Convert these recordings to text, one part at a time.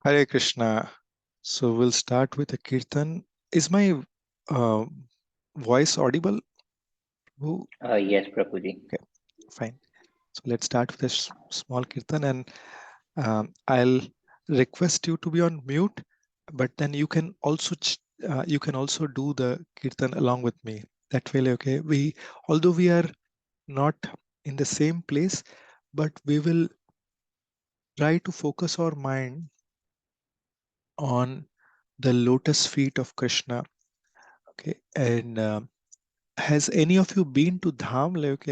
Hare Krishna. So we'll start with a kirtan. Is my uh, voice audible? Who? Yes, Prabhuji. Okay, fine. So let's start with a small kirtan, and I'll request you to be on mute, but then you can also you can also do the kirtan along with me. That way, okay. Although we are not in the same place, but we will try to focus our mind on the lotus feet of Krishna. Okay, and has any of you been to Dham, like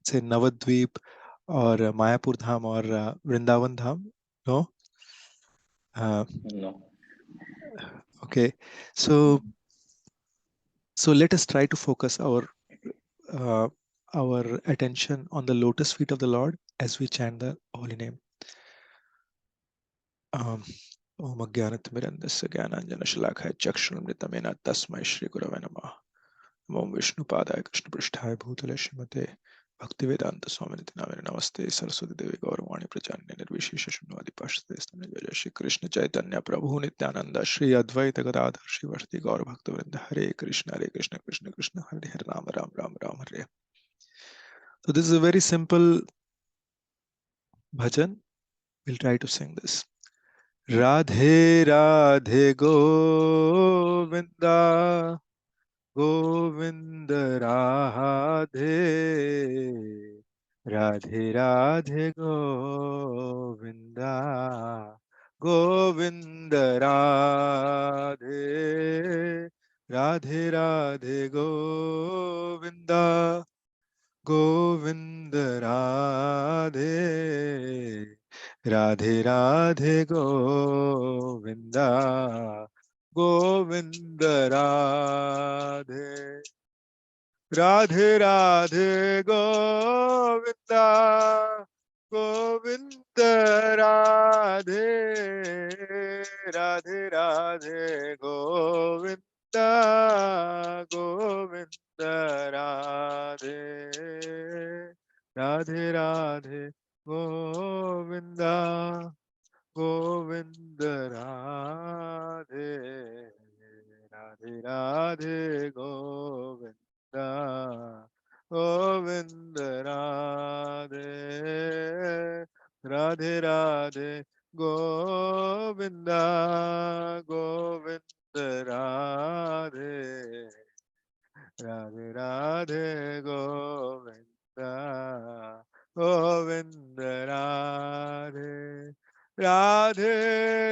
say Navadvip or Mayapur Dham or Vrindavan Dham? No? Uh, No. okay, so let us try to focus uh, our attention on the lotus feet of the Lord as we chant the holy name. Um, Om Ajnanatimirandasya Jnananjanashalakaya Chakshunamritamena Tasmai Shri Gurave Namah. Om Vishnu Padaya Krishna Prishthaya Bhutale Srimate Bhaktivedanta Swaminiti Namine Namaste Saraswati Devi Gauravani Pracharine Nirvishesha Shunyavadi Pashtate Stane Jaya Shri Krishna Chaitanya Prabhu Nityananda Shri Advaita Gadadhar Shri Vashti Gaur Bhaktivinoda Hare Krishna Krishna Krishna Hare Hare Rama Rama Rama Rama Hare. So this is a very simple bhajan. We'll try to sing this. Radhe Radhe Govinda Govind Radhe Radhe Radhe Govinda Govind Radhe Radhe Radhe Govinda Govind Radhe Radhe Radhe Govinda Govind Radhe Radhe Radhe Govinda Govind Radhe Radhe Radhe Govinda Govind Radhe Radhe Radhe Govinda Govind Radhe Radhe Radhe Govinda Govind Radhe Radhe Radhe Govinda Govind Radhe Radhe Radhe Govinda Govind Radhe Radhe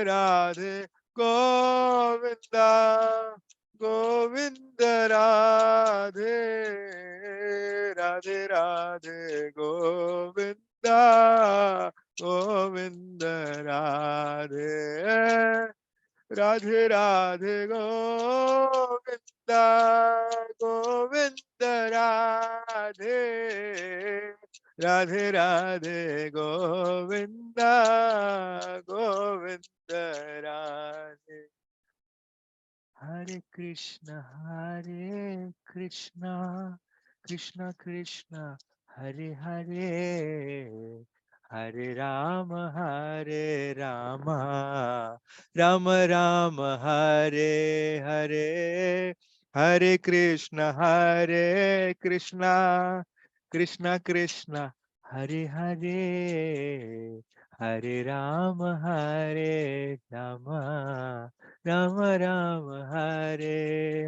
Radhe Govinda Govind Radhe Radhe Radhe Govinda Govind Radhe Radhe Radhe Govinda Govind Radhe Radhe Radhe Govinda Govind Radhe हरे कृष्णा कृष्णा कृष्णा हरे हरे हरे राम राम राम हरे हरे हरे कृष्णा कृष्णा कृष्णा हरे हरे हरे राम राम राम राम हरे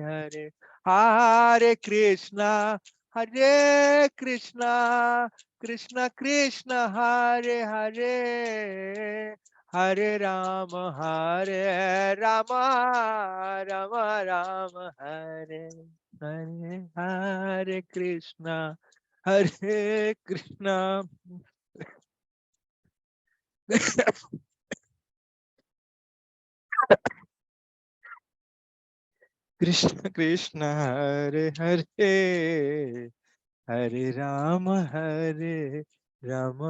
हरे हरे कृष्णा कृष्णा कृष्णा हरे हरे हरे राम राम राम राम हरे हरे हरे कृष्णा कृष्ण कृष्ण हरे हरे हरे राम राम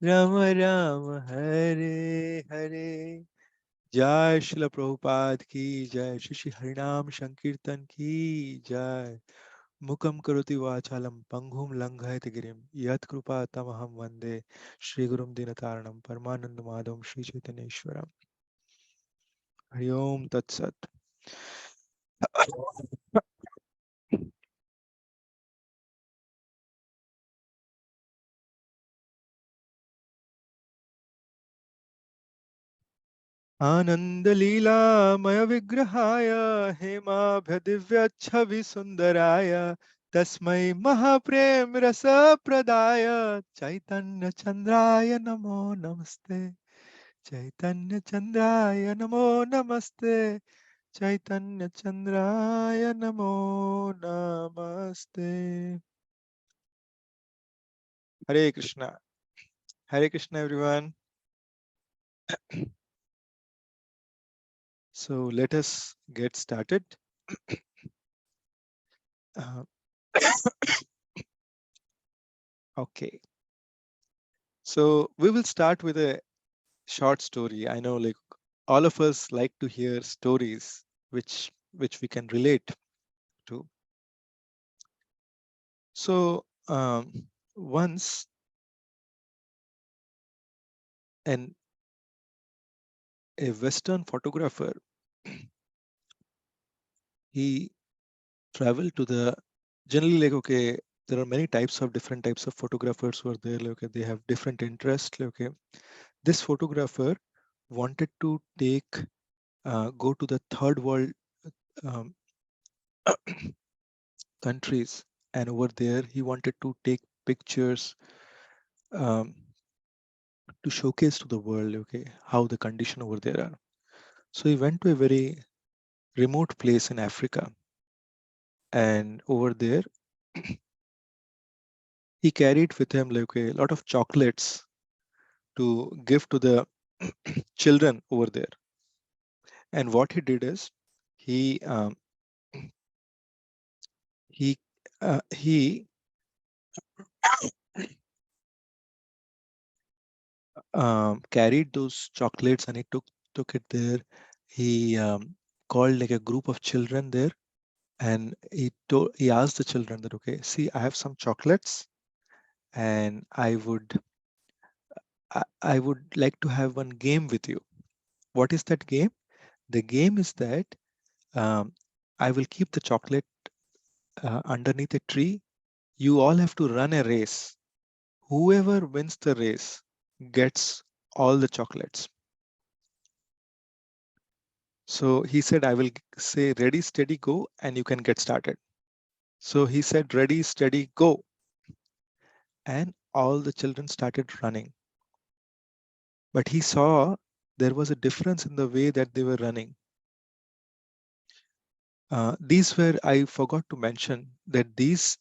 राम राम हरे हरे जय श्रील प्रभुपाद की जय श्री श्री हरिनाम संकीर्तन की जय Mukam karoti vachalam panghum langhayati girim yat krupa tamaham vande Shri Gurum Dinataranam Paramananda Madhavam Shri Chaitanyeshwaram. Hari Om Tat Sat. आनंद लीला मय विग्रहाय हेमाभ्य दिव्य छवि सुंदराय तस्मै महाप्रेम रस प्रदाय चैतन्य चंद्राय नमो नमस्ते चैतन्य चंद्राय नमो नमस्ते चैतन्य चंद्राय नमो नमस्ते. Hare Krishna. Hare Krishna, everyone. So let us get started. Uh, okay. So we will start with a short story. I know, like, all of us like to hear stories which we can relate to. So once an a Western photographer, he traveled to the, generally, like, okay, there are many types of different types of photographers who are there. Like, okay, they have different interests. Like, okay, this photographer wanted to go to the third world um, countries, and over there he wanted to take pictures um, to showcase to the world, okay, how the condition over there are. So he went to a very remote place in Africa, and over there he carried with him, like, a lot of chocolates to give to the children over there. And what he did is he he he carried those chocolates and he took it there. He called like a group of children there, and he asked the children that, okay, see, I have some chocolates, and I would like to have one game with you. What is that game? The game is that um, I will keep the chocolate underneath a tree. You all have to run a race. Whoever wins the race gets all the chocolates. So he said, I will say, ready, steady, go, and you can get started. So he said, ready, steady, go. And all the children started running. But he saw there was a difference in the way that they were running. These were, I forgot to mention that these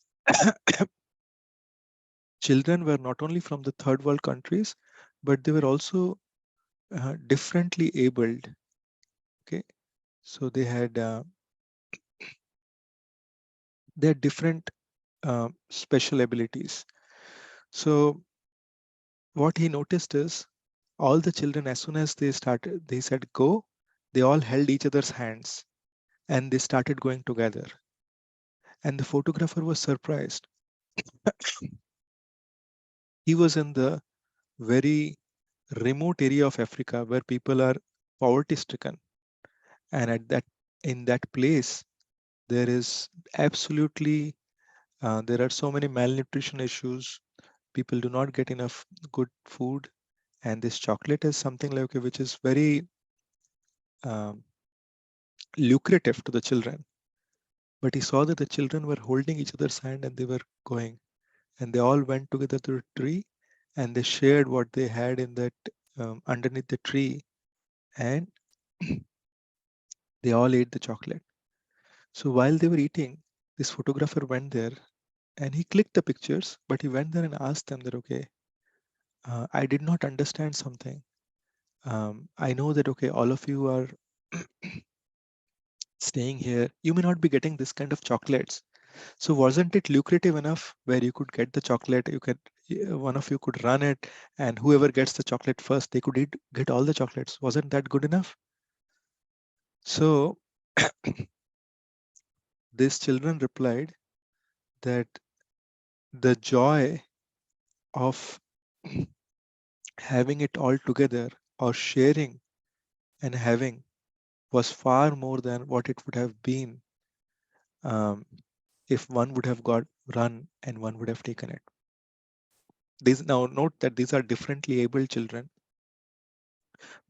children were not only from the third world countries, but they were also differently abled. Okay, so they had different special abilities. So what he noticed is all the children, as soon as they said go, they all held each other's hands and they started going together. And the photographer was surprised. He was in the very remote area of Africa where people are poverty stricken. And in that place, there is absolutely, there are so many malnutrition issues. People do not get enough good food. And this chocolate is something like, okay, which is very um, lucrative to the children. But he saw that the children were holding each other's hand and they were going. And they all went together to a tree and they shared what they had in that underneath the tree. And they all ate the chocolate. So while they were eating, this photographer went there and he clicked the pictures, but he went there and asked them that, okay, I did not understand something. I know that, okay, all of you are staying here. You may not be getting this kind of chocolates. So wasn't it lucrative enough where you could get the chocolate, one of you could run it, and whoever gets the chocolate first, they could get all the chocolates. Wasn't that good enough? So these children replied that the joy of having it all together or sharing and having was far more than what it would have been um, if one would have got run and one would have taken it. These, now note that these are differently abled children.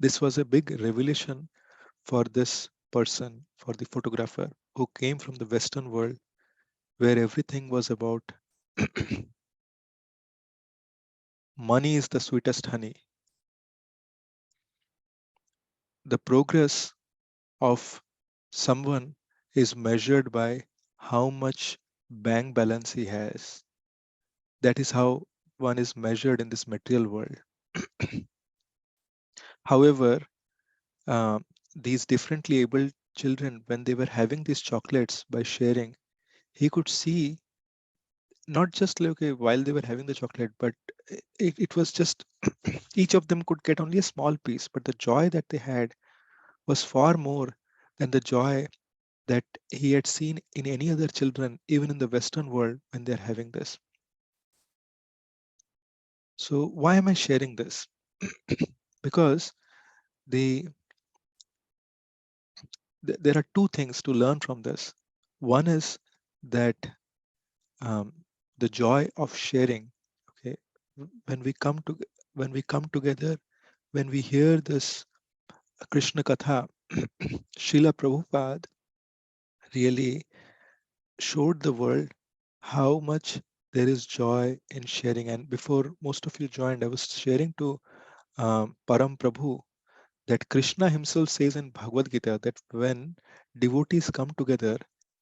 This was a big revelation for this person, for the photographer who came from the Western world where everything was about money is the sweetest honey. The progress of someone is measured by how much bank balance he has. That is how one is measured in this material world. However, uh, these differently abled children, when they were having these chocolates by sharing, he could see not just like, okay, while they were having the chocolate, but it was just each of them could get only a small piece, but the joy that they had was far more than the joy that he had seen in any other children, even in the Western world, when they're having this. So why am I sharing this? Because the, there are two things to learn from this. One is that um, the joy of sharing. Okay, when we come to when we come together, when we hear this Krishna Katha, Srila Prabhupada really showed the world how much there is joy in sharing. And before most of you joined, I was sharing to Param Prabhu that Krishna himself says in Bhagavad Gita that when devotees come together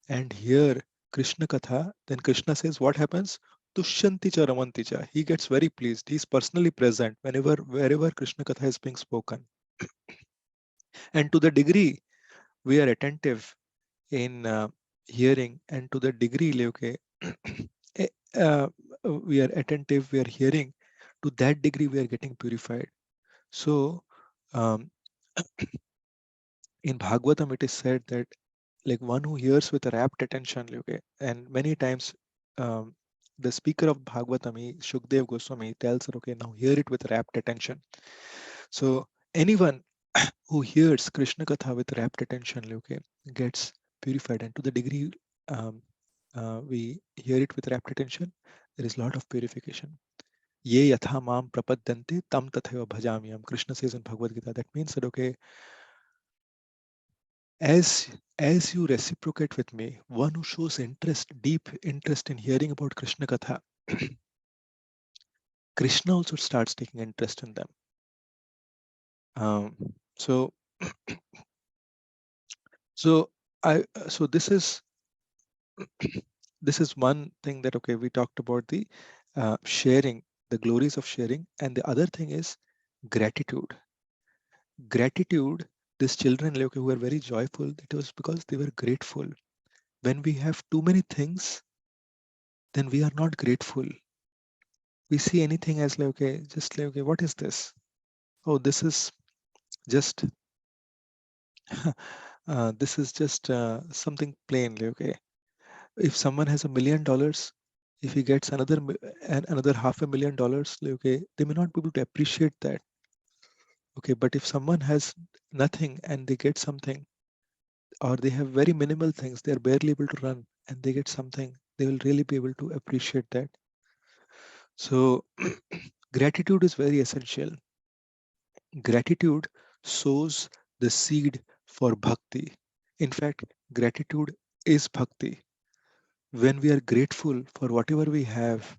and hear Krishna Katha, then Krishna says, what happens? Tushyanti cha ramanti cha. He gets very pleased. He's personally present wherever Krishna Katha is being spoken. And to the degree we are attentive in hearing, and to the degree okay, eh, uh, we are attentive, we are hearing, to that degree we are getting purified. So um, in Bhagavatam it is said that like one who hears with a rapt attention, okay, and many times the speaker of Bhagavatam, Shukdev Goswami, tells her, okay, now hear it with rapt attention. So anyone who hears Krishna Katha with rapt attention, okay, gets purified. And to the degree um, we hear it with rapt attention, there is a lot of purification. Ye yatha mam prapadyante tam tathaiva bhajamyam. Krishna says in Bhagavad Gita. That means that, okay, as you reciprocate with me, one who shows interest, deep interest in hearing about Krishna Katha, Krishna also starts taking interest in them. Um, so, so so this is one thing that, okay, we talked about the sharing, the glories of sharing, and the other thing is gratitude. Gratitude. These children, like, who were very joyful, it was because they were grateful. When we have too many things, then we are not grateful. We see anything as like, okay, just like, okay, what is this? Oh, this is just this is just something plain. Like, okay, if someone has $1 million, if he gets another $500,000, like, okay, they may not be able to appreciate that. Okay, but if someone has nothing and they get something, or they have very minimal things, they're barely able to run, and they get something, they will really be able to appreciate that. So gratitude is very essential. Gratitude sows the seed for bhakti. In fact, gratitude is bhakti. When we are grateful for whatever we have,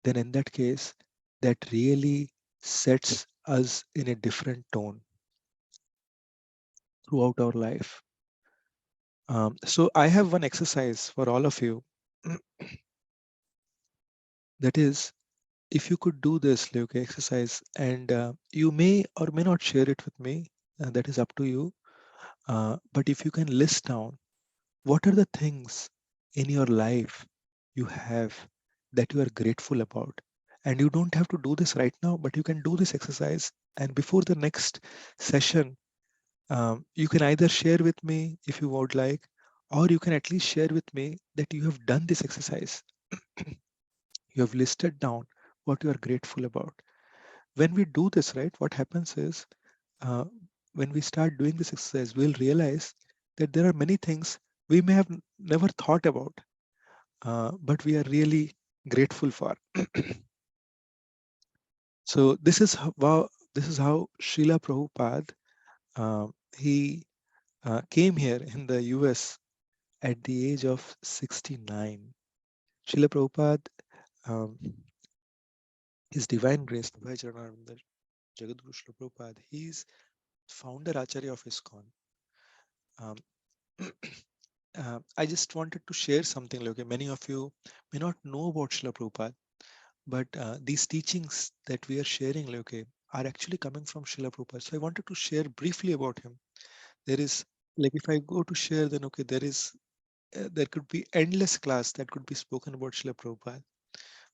then in that case, that really sets us in a different tone throughout our life. So I have one exercise for all of you. That is, if you could do this yoga exercise, and you may or may not share it with me, that is up to you. But if you can list down what are the things in your life you have that you are grateful about. And you don't have to do this right now, but you can do this exercise. And before the next session, you can either share with me if you would like, or you can at least share with me that you have done this exercise. You have listed down what you are grateful about. When we do this, right, what happens is uh, when we start doing this exercise, we'll realize that there are many things we may have never thought about, but we are really grateful for. So this is how Srila Prabhupada he came here in the US at the age of 69. Srila Prabhupada, um, His Divine Grace, the Bhai Charananda Jagadguru Srila Prabhupada, he is founder Acharya of ISKCON. Um, I just wanted to share something. Like, okay, many of you may not know about Srila Prabhupada, but these teachings that we are sharing, like, okay, are actually coming from Srila Prabhupada. So I wanted to share briefly about him. There is, like, if I go to share, then okay, there could be endless class that could be spoken about Srila Prabhupada.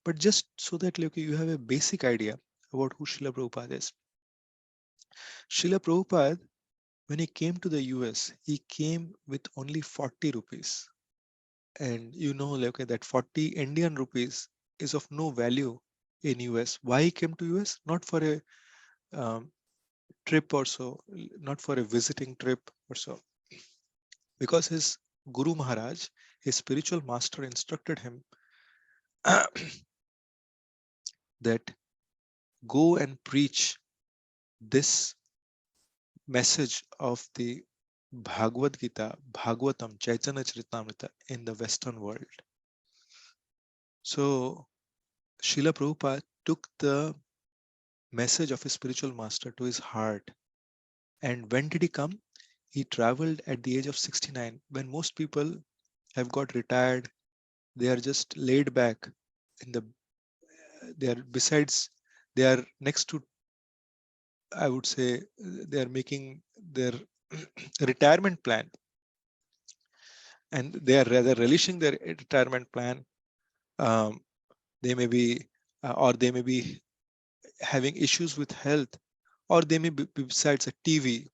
But just so that, like, okay, you have a basic idea about who Srila Prabhupada is. Srila Prabhupada, when he came to the US, he came with only 40 rupees. And you know, like, okay, that 40 Indian rupees is of no value in US. Why he came to US? Not for a um, trip or so, not for a visiting trip or so. Because his Guru Maharaj, his spiritual master, instructed him that go and preach this message of the Bhagavad Gita, Bhagavatam, Chaitanya Charitamrita in the Western world. So Srila Prabhupada took the message of his spiritual master to his heart. And when did he come? He traveled at the age of 69, when most people have got retired. They are just laid back in the, they are besides, they are next to, I would say, they are making their retirement plan, and they are rather relishing their retirement plan. Um, they may be, or they may be having issues with health, or they may be besides a TV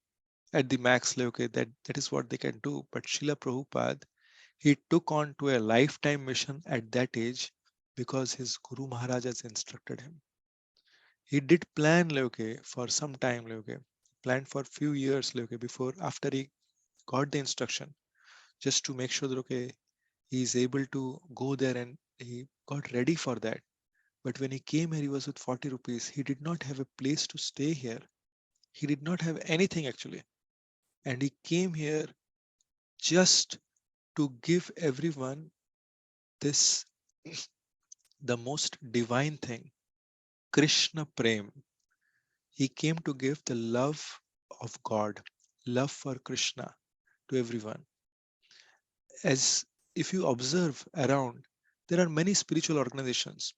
at the max level. Okay, that is what they can do. But Srila Prabhupada, he took on to a lifetime mission at that age because his Guru Maharaj has instructed him. He did plan, like, okay, for some time, like, okay, planned for few years, like, okay, before after he got the instruction, just to make sure that okay, he is able to go there, and he got ready for that. But when he came here, he was with 40 rupees. He did not have a place to stay here. He did not have anything actually. And he came here just to give everyone this, the most divine thing, Krishna Prem. He came to give the love of God, love for Krishna to everyone. As if you observe around, there are many spiritual organizations.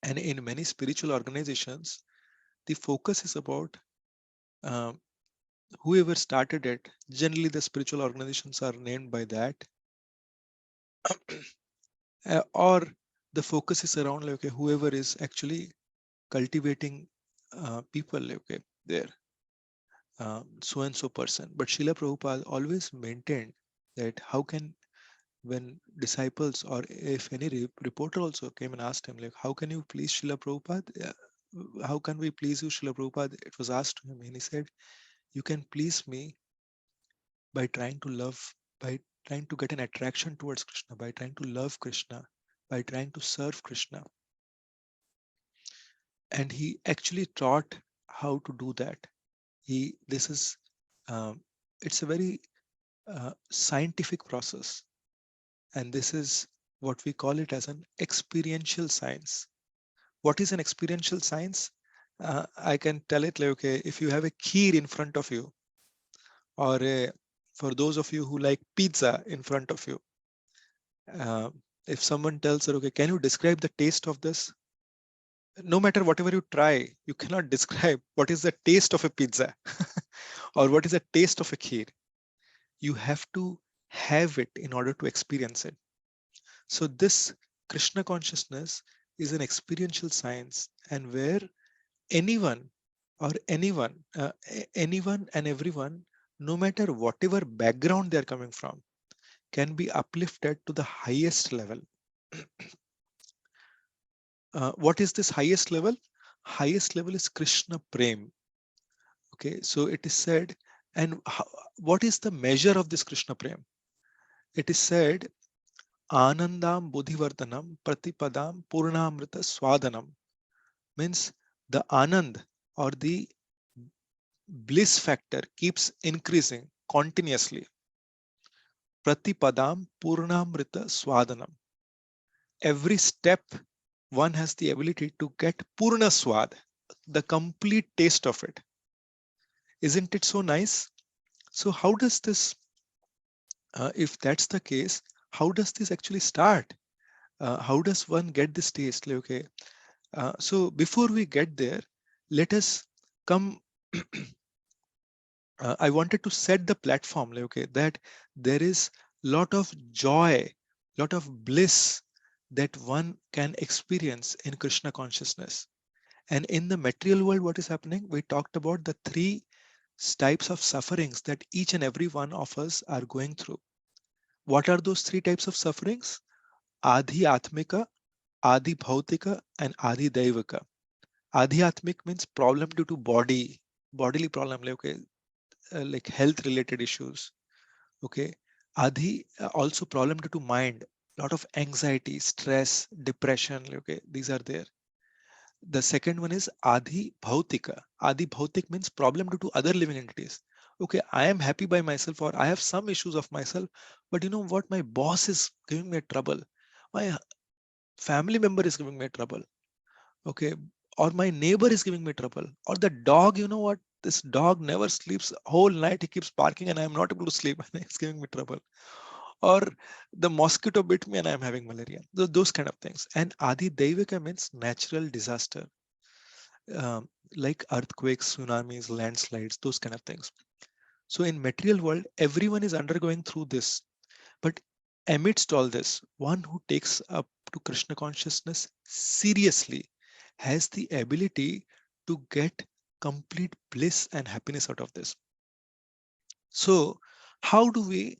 And in many spiritual organizations, the focus is about um, whoever started it. Generally, the spiritual organizations are named by that. Or the focus is around, like, okay, whoever is actually cultivating people, like, okay, there, so and so person. But Srila Prabhupada always maintained that how can, when disciples or if any reporter also came and asked him, like, how can you please Srila Prabhupada? How can we please you, Srila Prabhupada? It was asked to him, and he said, you can please me by trying to love, by trying to get an attraction towards Krishna, by trying to love Krishna, by trying to serve Krishna. And he actually taught how to do that. This is, um, it's a very scientific process. And this is what we call it as an experiential science. What is an experiential science? I can tell it like, okay, if you have a kheer in front of you, or for those of you who like pizza in front of you, uh, if someone tells her, okay, can you describe the taste of this? No matter whatever you try, you cannot describe what is the taste of a pizza or what is the taste of a kheer. You have to have it in order to experience it. So this Krishna consciousness is an experiential science, and where anyone or anyone and everyone, no matter whatever background they're coming from, can be uplifted to the highest level. What is this highest level? Highest level is Krishna Prem. Okay, so it is said, and what is the measure of this Krishna Prem? It is said, Anandam Bodhivardhanam Pratipadam Purnamrita Swadanam, means the Anand or the bliss factor keeps increasing continuously. Pratipadam Purnamrita Swadanam. Every step one has the ability to get Purna Swad, the complete taste of it. Isn't it so nice? So how does this, if that's the case, how does this actually start? How does one get this taste? Like, okay, so before we get there, let us come. I wanted to set the platform, like, okay, that there is lot of joy, lot of bliss that one can experience in Krishna consciousness. And in the material world, what is happening? We talked about the three types of sufferings that each and every one of us are going through. What are those three types of sufferings? Adi Atmika, Adi Bhautika, and Adi Daivika. Adi Atmik means problem due to bodily problem, like, okay, like health related issues. Okay. Adi also problem due to mind, lot of anxiety, stress, depression. Okay, these are there. The second one is Adi Bhautika. Adi Bhautik means problem due to other living entities. Okay, I am happy by myself, or I have some issues of myself, but you know what? My boss is giving me trouble. My family member is giving me trouble. Okay, or my neighbor is giving me trouble, or the dog, you know what? This dog never sleeps whole night. He keeps barking and I am not able to sleep and it's giving me trouble. Or the mosquito bit me and I'm having malaria. Those kind of things. And Adi Daivika means natural disaster, um, like earthquakes, tsunamis, landslides, those kind of things. So in material world, everyone is undergoing through this. But amidst all this, one who takes up to Krishna consciousness seriously has the ability to get complete bliss and happiness out of this. So how do we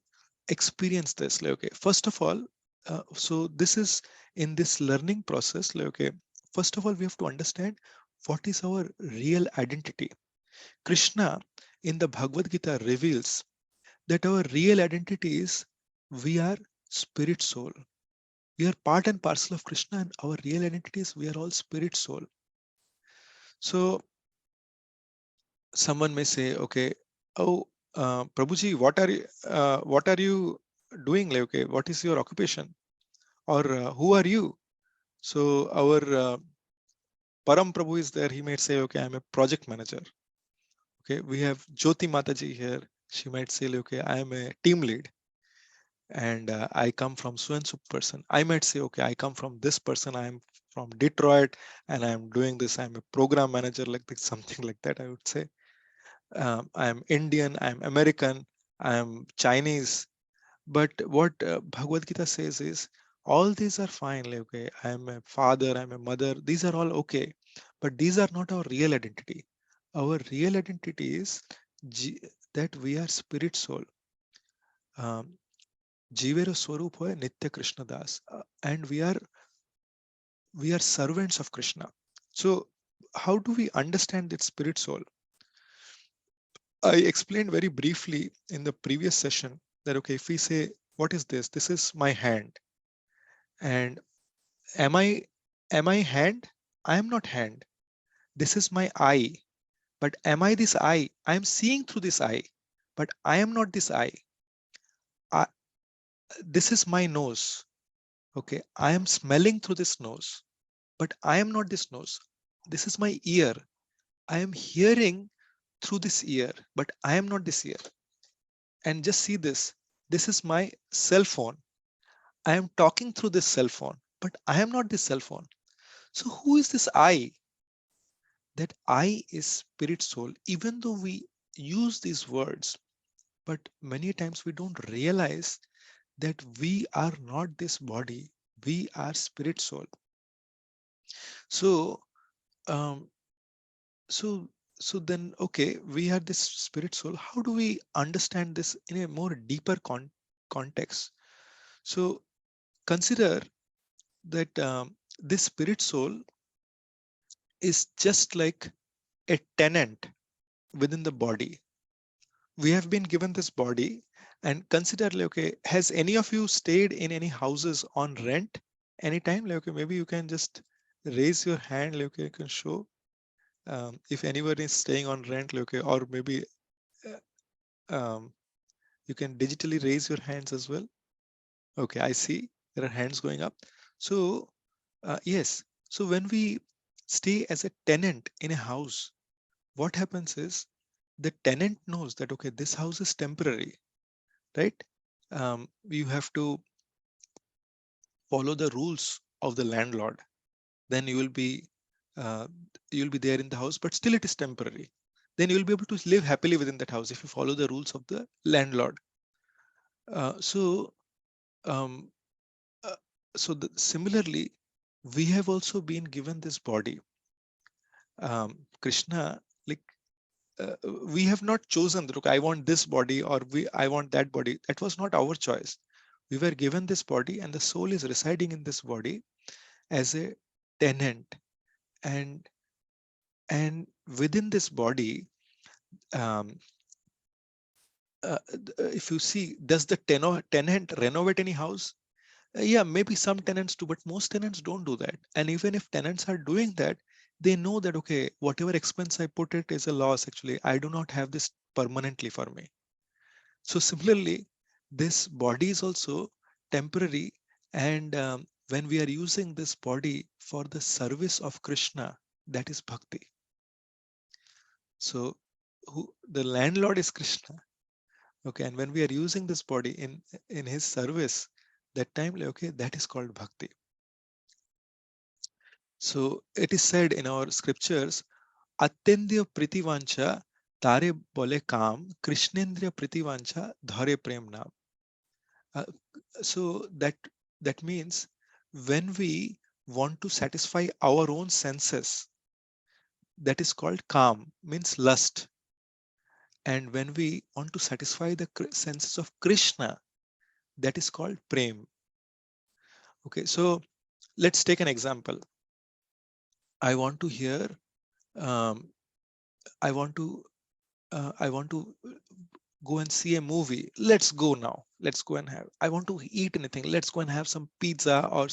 experience this? Like, okay, first of all, so this is in this learning process. Like, okay, first of all, we have to understand what is our real identity. Krishna in the Bhagavad Gita reveals that our real identity is we are spirit soul. We are part and parcel of Krishna, and our real identity is we are all spirit soul. So someone may say, okay, oh, Prabhuji, what are you doing? Like, okay, what is your occupation? Or who are you? So our Param Prabhu is there. He might say, okay, I'm a project manager. Okay, we have Jyoti Mataji here. She might say, okay, I am a team lead. And I come from so and so person. I might say, okay, I come from this person. I am from Detroit and I'm doing this. I'm a program manager, like this, something like that, I would say. I'm Indian, I'm American, I'm Chinese. But what Bhagavad Gita says is all these are fine. Like, okay, I'm a father, I'm a mother. These are all okay. But these are not our real identity. Our real identity is that we are spirit soul. Um, Jivera Swarup hai Nitya Krishna Das, and we are servants of Krishna. So how do we understand that spirit soul? I explained very briefly in the previous session that, okay, if we say, what is this? This is my hand. And am I hand? I am not hand. This is my eye. But am I this eye? I am seeing through this eye, but I am not this eye. I, this is my nose. Okay, I am smelling through this nose, but I am not this nose. This is my ear. I am hearing through this ear, but I am not this ear. And just see this. This is my cell phone. I am talking through this cell phone, but I am not this cell phone. So who is this I? That I is spirit soul. Even though we use these words, but many times we don't realize that we are not this body. We are spirit soul. So, um, so, so then, okay, we are this spirit soul. How do we understand this in a more deeper context? So consider that this spirit soul is just like a tenant within the body. We have been given this body, and consider like, okay, has any of you stayed in any houses on rent anytime? Like, okay, maybe you can just raise your hand, like, okay, you can show if anyone is staying on rent, like, okay, or maybe um, you can digitally raise your hands as well. Okay, I see there are hands going up. So yes, so when we stay as a tenant in a house, what happens is the tenant knows that, okay, this house is temporary, right? You have to follow the rules of the landlord. Then uh, you will be there in the house, but still it is temporary. Then you will be able to live happily within that house if you follow the rules of the landlord. So um, uh, similarly, we have also been given this body. Krishna, like we have not chosen that, okay, I want this body or I want that body. That was not our choice. We were given this body, and the soul is residing in this body as a tenant. And within this body, um, if you see, does the tenant renovate any house? Yeah, maybe some tenants do, but most tenants don't do that. And even if tenants are doing that, they know that, okay, whatever expense I put it is a loss. Actually, I do not have this permanently for me. So similarly, this body is also temporary. And when we are using this body for the service of Krishna, that is bhakti. So the landlord is Krishna. Okay, and when we are using this body in his service, that time, like, okay, that is called bhakti. So it is said in our scriptures, Atyendriya pritivancha tare bole kam, Krishnendriya pritivancha dhare prem naam. Uh, so that means when we want to satisfy our own senses, that is called kam, means lust. And when we want to satisfy the senses of Krishna, that is called prem. Okay, so let's take an example. I want to hear, um, I want to, I want to go and see a movie. Let's go now. Let's go and have. I want to eat anything. Let's go and have some pizza or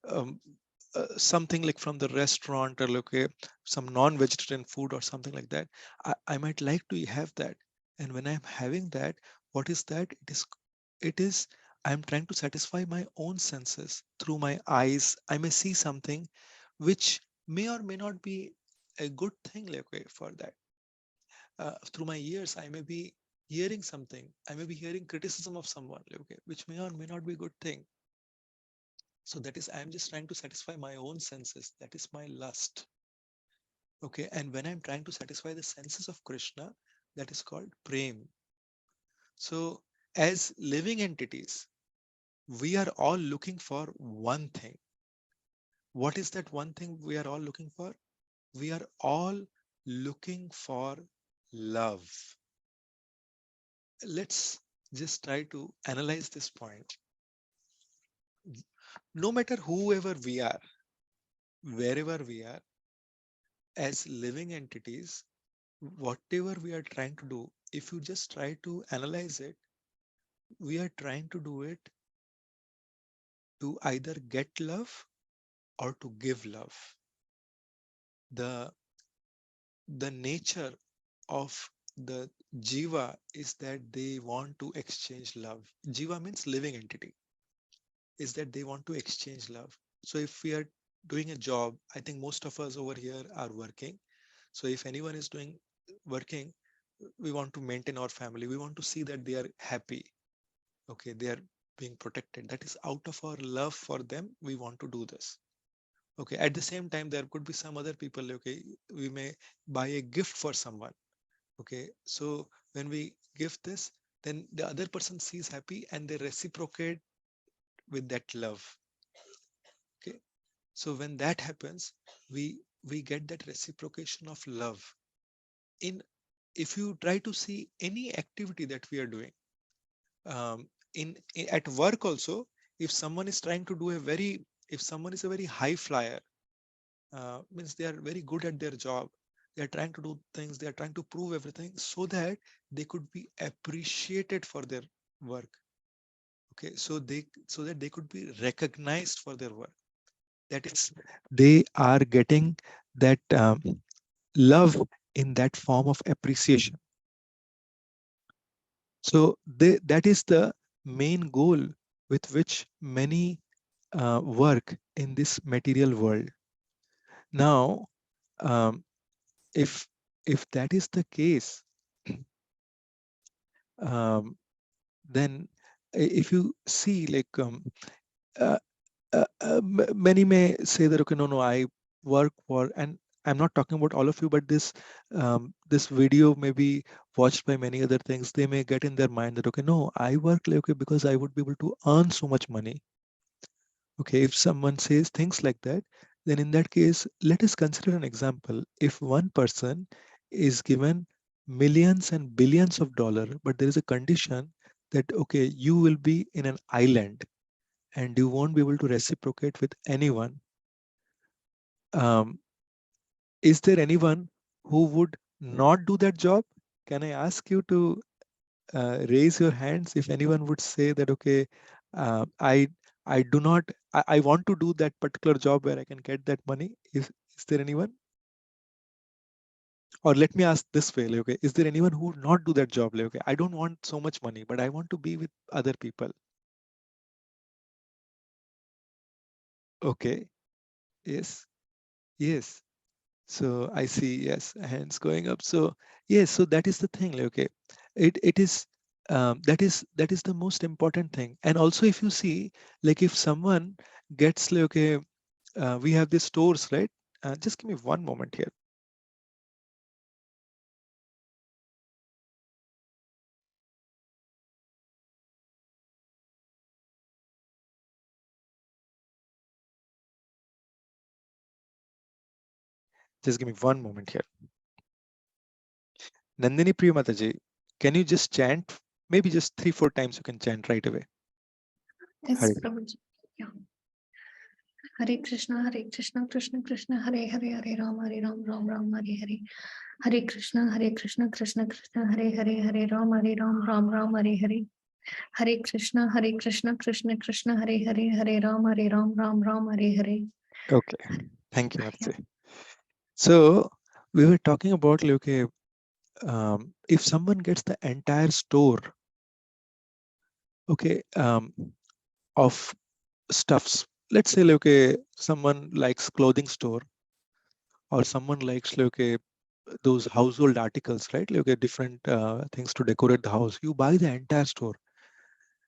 um, something like from the restaurant, or like some non-vegetarian food or something like that. I might like to have that. And when I'm having that, what is that? It is I'm trying to satisfy my own senses through my eyes. I may see something which may or may not be a good thing, like for that. Through my ears, I may be hearing something. I may be hearing criticism of someone, okay, which may or may not be a good thing. So that is, I'm just trying to satisfy my own senses. That is my lust. Okay, and when I'm trying to satisfy the senses of Krishna, that is called prem. So as living entities, we are all looking for one thing. What is that one thing we are all looking for? We are all looking for love. Let's just try to analyze this point. No matter whoever we are, wherever we are, as living entities, whatever we are trying to do, if you just try to analyze it, we are trying to do it to either get love or to give love. The the nature of the jiva is that they want to exchange love. Jiva means living entity, is that they want to exchange love. So if we are doing a job, I think most of us over here are working. So if anyone is doing working, we want to maintain our family. We want to see that they are happy. Okay, they are being protected. That is out of our love for them. We want to do this. Okay, at the same time, there could be some other people. Okay, we may buy a gift for someone. Okay, so when we give this, then the other person sees happy and they reciprocate with that love. Okay, so when that happens, we get that reciprocation of love. In If you try to see any activity that we are doing, at work also, if someone is trying to do a very If someone is a very high flyer, means they are very good at their job, they are trying to do things, they are trying to prove everything so that they could be appreciated for their work. Okay, so that they could be recognized for their work. That is, they are getting that love in that form of appreciation. So that is the main goal with which many work in this material world. Now, um, if that is the case, um, then if you see, like, uh, many may say that, okay, no, I work for, and I'm not talking about all of you, but this video may be watched by many other things. They may get in their mind that, okay, no, I work, like, okay, because I would be able to earn so much money. Okay, if someone says things like that, then in that case, let us consider an example. If one person is given millions and billions of dollars, but there is a condition that, okay, you will be in an island and you won't be able to reciprocate with anyone. Um, is there anyone who would not do that job? Can I ask you to raise your hands if anyone would say that, okay, I do not, I want to do that particular job where I can get that money. Is there anyone? Or let me ask this way, like, okay, is there anyone who would not do that job? Like, okay, I don't want so much money, but I want to be with other people. Okay, yes, yes. So I see, yes, hands going up. So yes, so that is the thing. Like, okay, it is that is the most important thing. And also, if you see, like, if someone gets, like, okay, we have these stores, right? Just give me one moment here. Just give me one moment here. Nandini Priyamataji, can you just chant? Maybe just 3-4 times you can chant right away. Yes, Hare. Prabhuji. Yeah. Hare Krishna, Krishna Krishna, Hare Hare, Hare Ram, Ram Ram, Hare Hare. Hare Krishna, Krishna Krishna, Hare Hare, Hare Ram, Ram Ram, Hare Hare. Hare Krishna, Krishna Krishna, Hare Hare, Hare Ram, Ram Ram, Hare Hare. Okay, thank you, Mataji. So we were talking about, like, okay, if someone gets the entire store, okay, of stuffs, let's say, like, okay, someone likes clothing store, or someone likes, like, okay, those household articles, right? Like, okay, different things to decorate the house. You buy the entire store.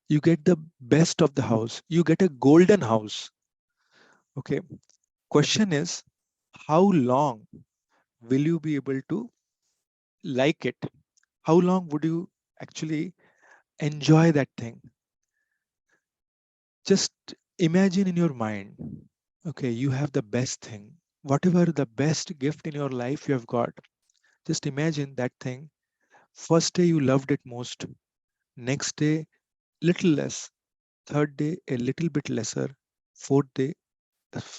You get the best of the house. You get a golden house. Okay. Question is, how long will you be able to like it? How long would you actually enjoy that thing? Just imagine in your mind, okay, you have the best thing. Whatever the best gift in your life you have got, just imagine that thing. First day you loved it most, next day little less, third day a little bit lesser, fourth day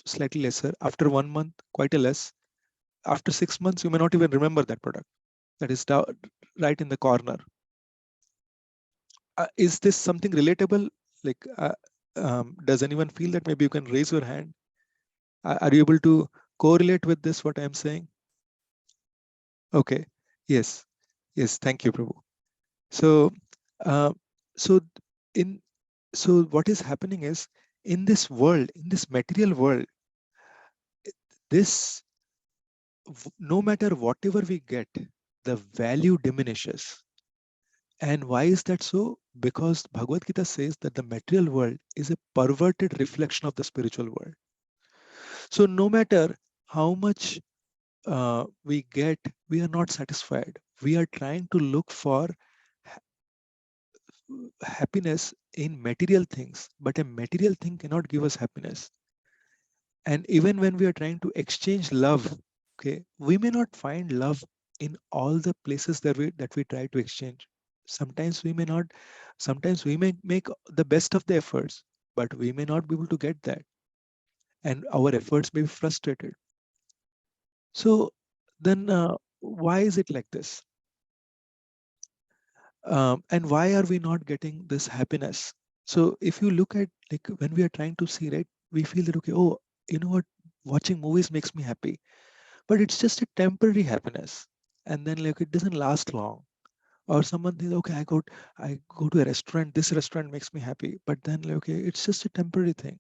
slightly lesser, after 1 month quite a less, after 6 months you may not even remember that product that is down, right in the corner. Is this something relatable? Like, does anyone feel that? Maybe you can raise your hand. Are you able to correlate with this, what I'm saying? Okay. Yes. Yes. Thank you, Prabhu. So, uh, so in so what is happening is, in this world, in this material world, this, no matter whatever we get, the value diminishes. And why is that so? Because Bhagavad Gita says that the material world is a perverted reflection of the spiritual world. So no matter how much we get, we are not satisfied. We are trying to look for happiness in material things, but a material thing cannot give us happiness. And even when we are trying to exchange love, okay, we may not find love in all the places that we try to exchange. Sometimes we may not, sometimes we may make the best of the efforts, but we may not be able to get that. and our efforts may be frustrated. So then why is it like this? And why are we not getting this happiness? So if you look at, like, when we are trying to see, right, we feel that, okay, oh, you know what, watching movies makes me happy, but it's just a temporary happiness, and then like it doesn't last long. Or someone thinks, okay, I go to a restaurant, this restaurant makes me happy, but then like, okay, it's just a temporary thing.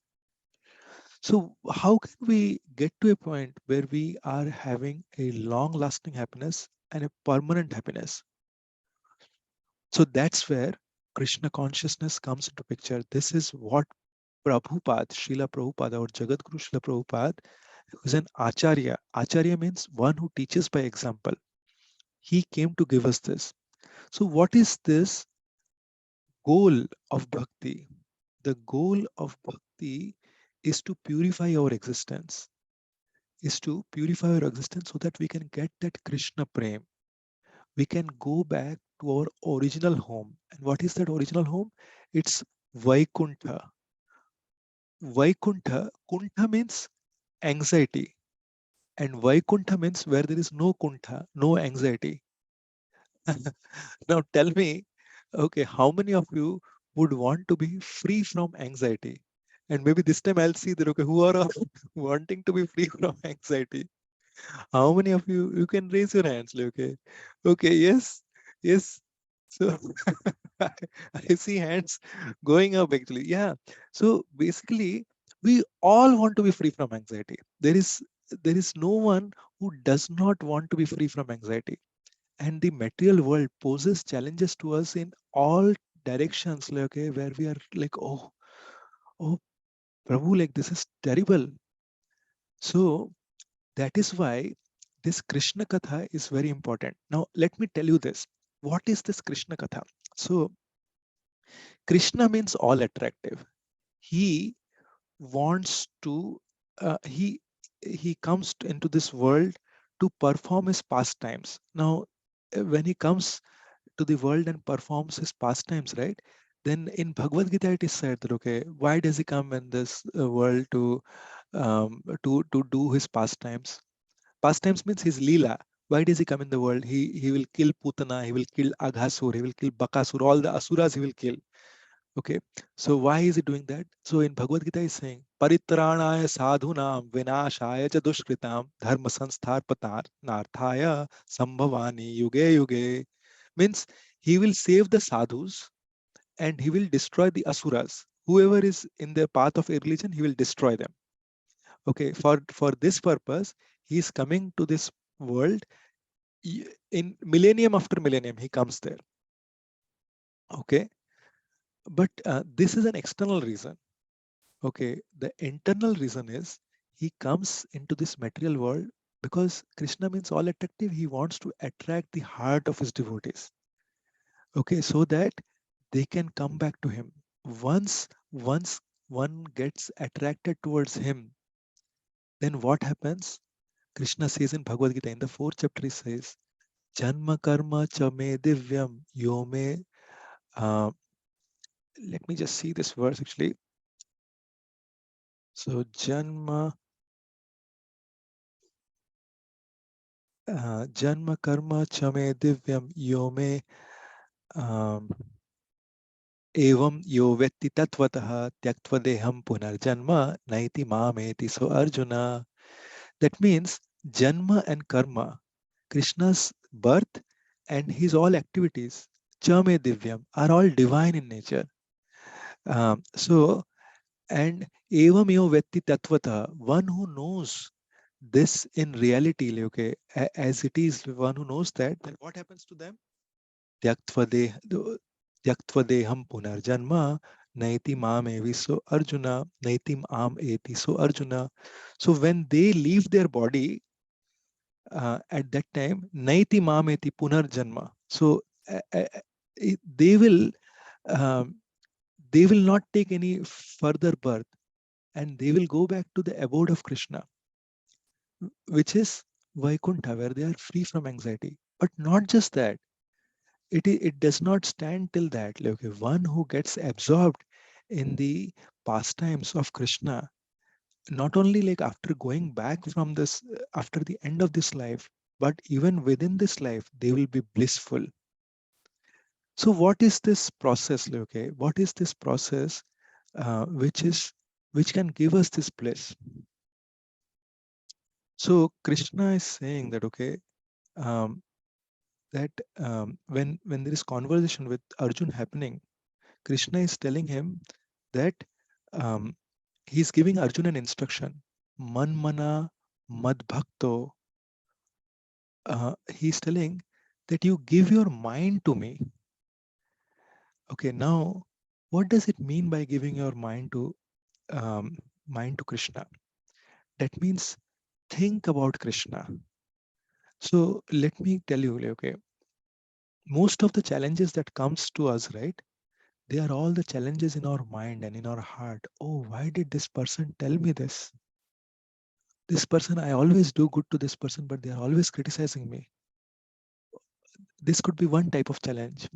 So how can we get to a point where we are having a long lasting happiness and a permanent happiness? So that's where Krishna consciousness comes into picture. This is what Prabhupada, Srila Prabhupada, or Jagadguru Srila Prabhupada, who is an Acharya. Acharya means one who teaches by example. He came to give us this. So what is this goal of bhakti? The goal of bhakti is to purify our existence, is to purify our existence so that we can get that Krishna prem. We can go back to our original home. And what is that original home? It's Vaikuntha. Vaikuntha, Kuntha means anxiety, and Vaikuntha means where there is no Kuntha, no anxiety. Now tell me, okay, how many of you would want to be free from anxiety? And maybe this time I'll see that, okay, who are all wanting to be free from anxiety? How many of you can raise your hands? Like, okay, okay, yes, yes. So I I see hands going up actually. Yeah. So basically, we all want to be free from anxiety. There is no one who does not want to be free from anxiety. And the material world poses challenges to us in all directions. Like, okay, where we are like, oh, Prabhu, like this is terrible. So that is why this Krishna Katha is very important. Now, let me tell you this. What is this Krishna Katha? So, Krishna means all attractive. He wants to, he comes into this world to perform his pastimes. Now, when he comes to the world and performs his pastimes, right? Then in Bhagavad Gita it is said that, okay, why does he come in this world to do his pastimes? Pastimes means his Leela. Why does he come in the world? He will kill Putana, he will kill Aghasur, he will kill Bakasur, all the Asuras he will kill. Okay, so why is he doing that? So in Bhagavad Gita is saying, Paritranaya sadhunam vinashaya cha dushkritam dharma sanstharpatar narthaya sambhavani yuge yuge. Means he will save the sadhus and he will destroy the asuras. Whoever is in the path of irreligion, he will destroy them. Okay, for this purpose, he is coming to this world in millennium after millennium. He comes there. Okay, but this is an external reason. Okay, the internal reason is he comes into this material world because Krishna means all attractive. He wants to attract the heart of his devotees. Okay, so that they can come back to him. Once one gets attracted towards him, then what happens? Krishna says in Bhagavad Gita in the fourth chapter, he says, Janma karma cha me divyam yo me. Uh, Let me just see this verse actually. So Janma karma cha me divyam yo me evam yo vetti tatvatah tyaktva deham punarjanma naiti mameti. So Arjuna, that means Janma and karma, Krishna's birth and his all activities, Chame Divyam, are all divine in nature. So, and Evam Eo Vetti Tatvata, one who knows this in reality, like, okay, as it is, one who knows that, then what happens to them? Tyaktva deham punarjanma naiti mam evi. So Arjuna, naitim am eti. So Arjuna, so when they leave their body, at that time, naiti mameti punarjanma. So they will um, they will not take any further birth, and they will go back to the abode of Krishna, which is Vaikuntha, where they are free from anxiety. But not just that. It does not stand till that. Like, okay, one who gets absorbed in the pastimes of Krishna, not only like after going back from this, after the end of this life, but even within this life, they will be blissful. So what is this process, okay? What is this process which can give us this bliss? So Krishna is saying that, okay, um, that when there is conversation with Arjun happening, Krishna is telling him that um, he's giving Arjun an instruction. Man mana mad bhakto. He's telling that you give your mind to me. Okay, now what does it mean by giving your mind to Krishna? That means think about Krishna. So let me tell you, okay, most of the challenges that comes to us, right? They are all the challenges in our mind and in our heart. Oh, why did this person tell me this? This person, I always do good to this person, but they are always criticizing me. This could be one type of challenge.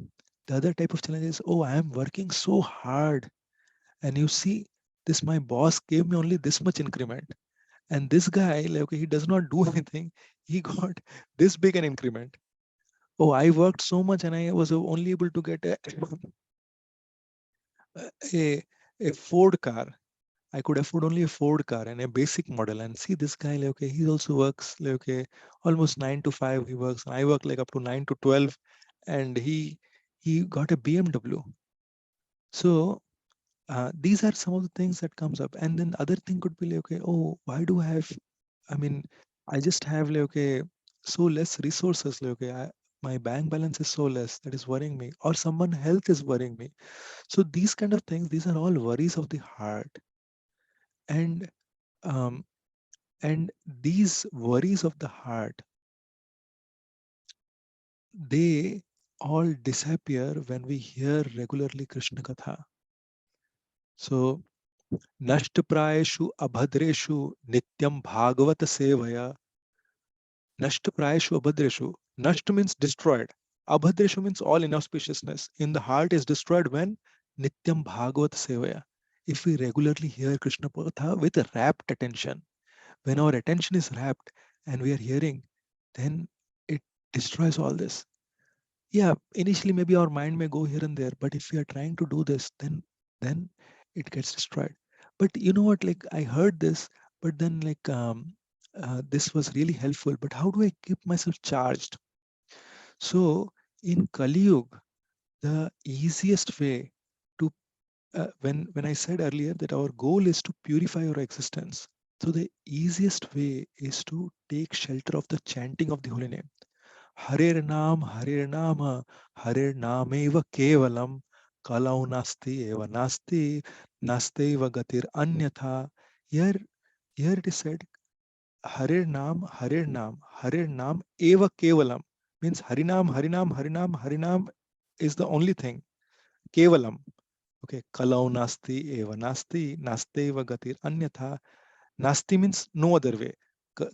The other type of challenge is, oh, I am working so hard. And you see, this my boss gave me only this much increment. And this guy, like, okay, he does not do anything. He got this big an increment. Oh, I worked so much and I was only able to get a, a Ford car. I could afford only a Ford car and a basic model. And see this guy, like, okay, he also works, like, okay, almost 9 to 5 he works. And I work like up to 9 to 12, and he got a BMW. So these are some of the things that comes up. And then other thing could be like, okay, oh, why do I have? I mean, I just have like, okay, so less resources. Like, okay, my bank balance is so less, that is worrying me, or someone health is worrying me. So these kind of things, these are all worries of the heart. And um, and these worries of the heart, they all disappear when we hear regularly Krishna Katha. So Nashtaprayeshu abhadreshu nityam bhagavata sevaya. Nashtaprayeshu abhadreshu. Nashta means destroyed. Abhadreshu means all inauspiciousness in the heart is destroyed when nityam bhagavata sevaya. If we regularly hear Krishna Katha with rapt attention, when our attention is rapt and we are hearing, then it destroys all this. Yeah, initially maybe our mind may go here and there, but if we are trying to do this, then it gets destroyed. But you know what, like I heard this, but then like this was really helpful, but how do I keep myself charged? So in Kali Yuga, the easiest way to when I said earlier that our goal is to purify our existence, so the easiest way is to take shelter of the chanting of the holy name. Harer Nam, Harer Nama, Harer Nameva Kevalam, Kalau Nasti Eva Nasti, Nasteva Gatir Anyatha. Here, here it is said, Harer Nam, Harer Nam, Harer Nam Eva Kevalam. Means Harinam, Harinam, Harinam, Harinam is the only thing. Kevalam. Okay, Kalau Nasti Eva Nasti, Nasteva Gatir Anyatha. Nasti means no other way.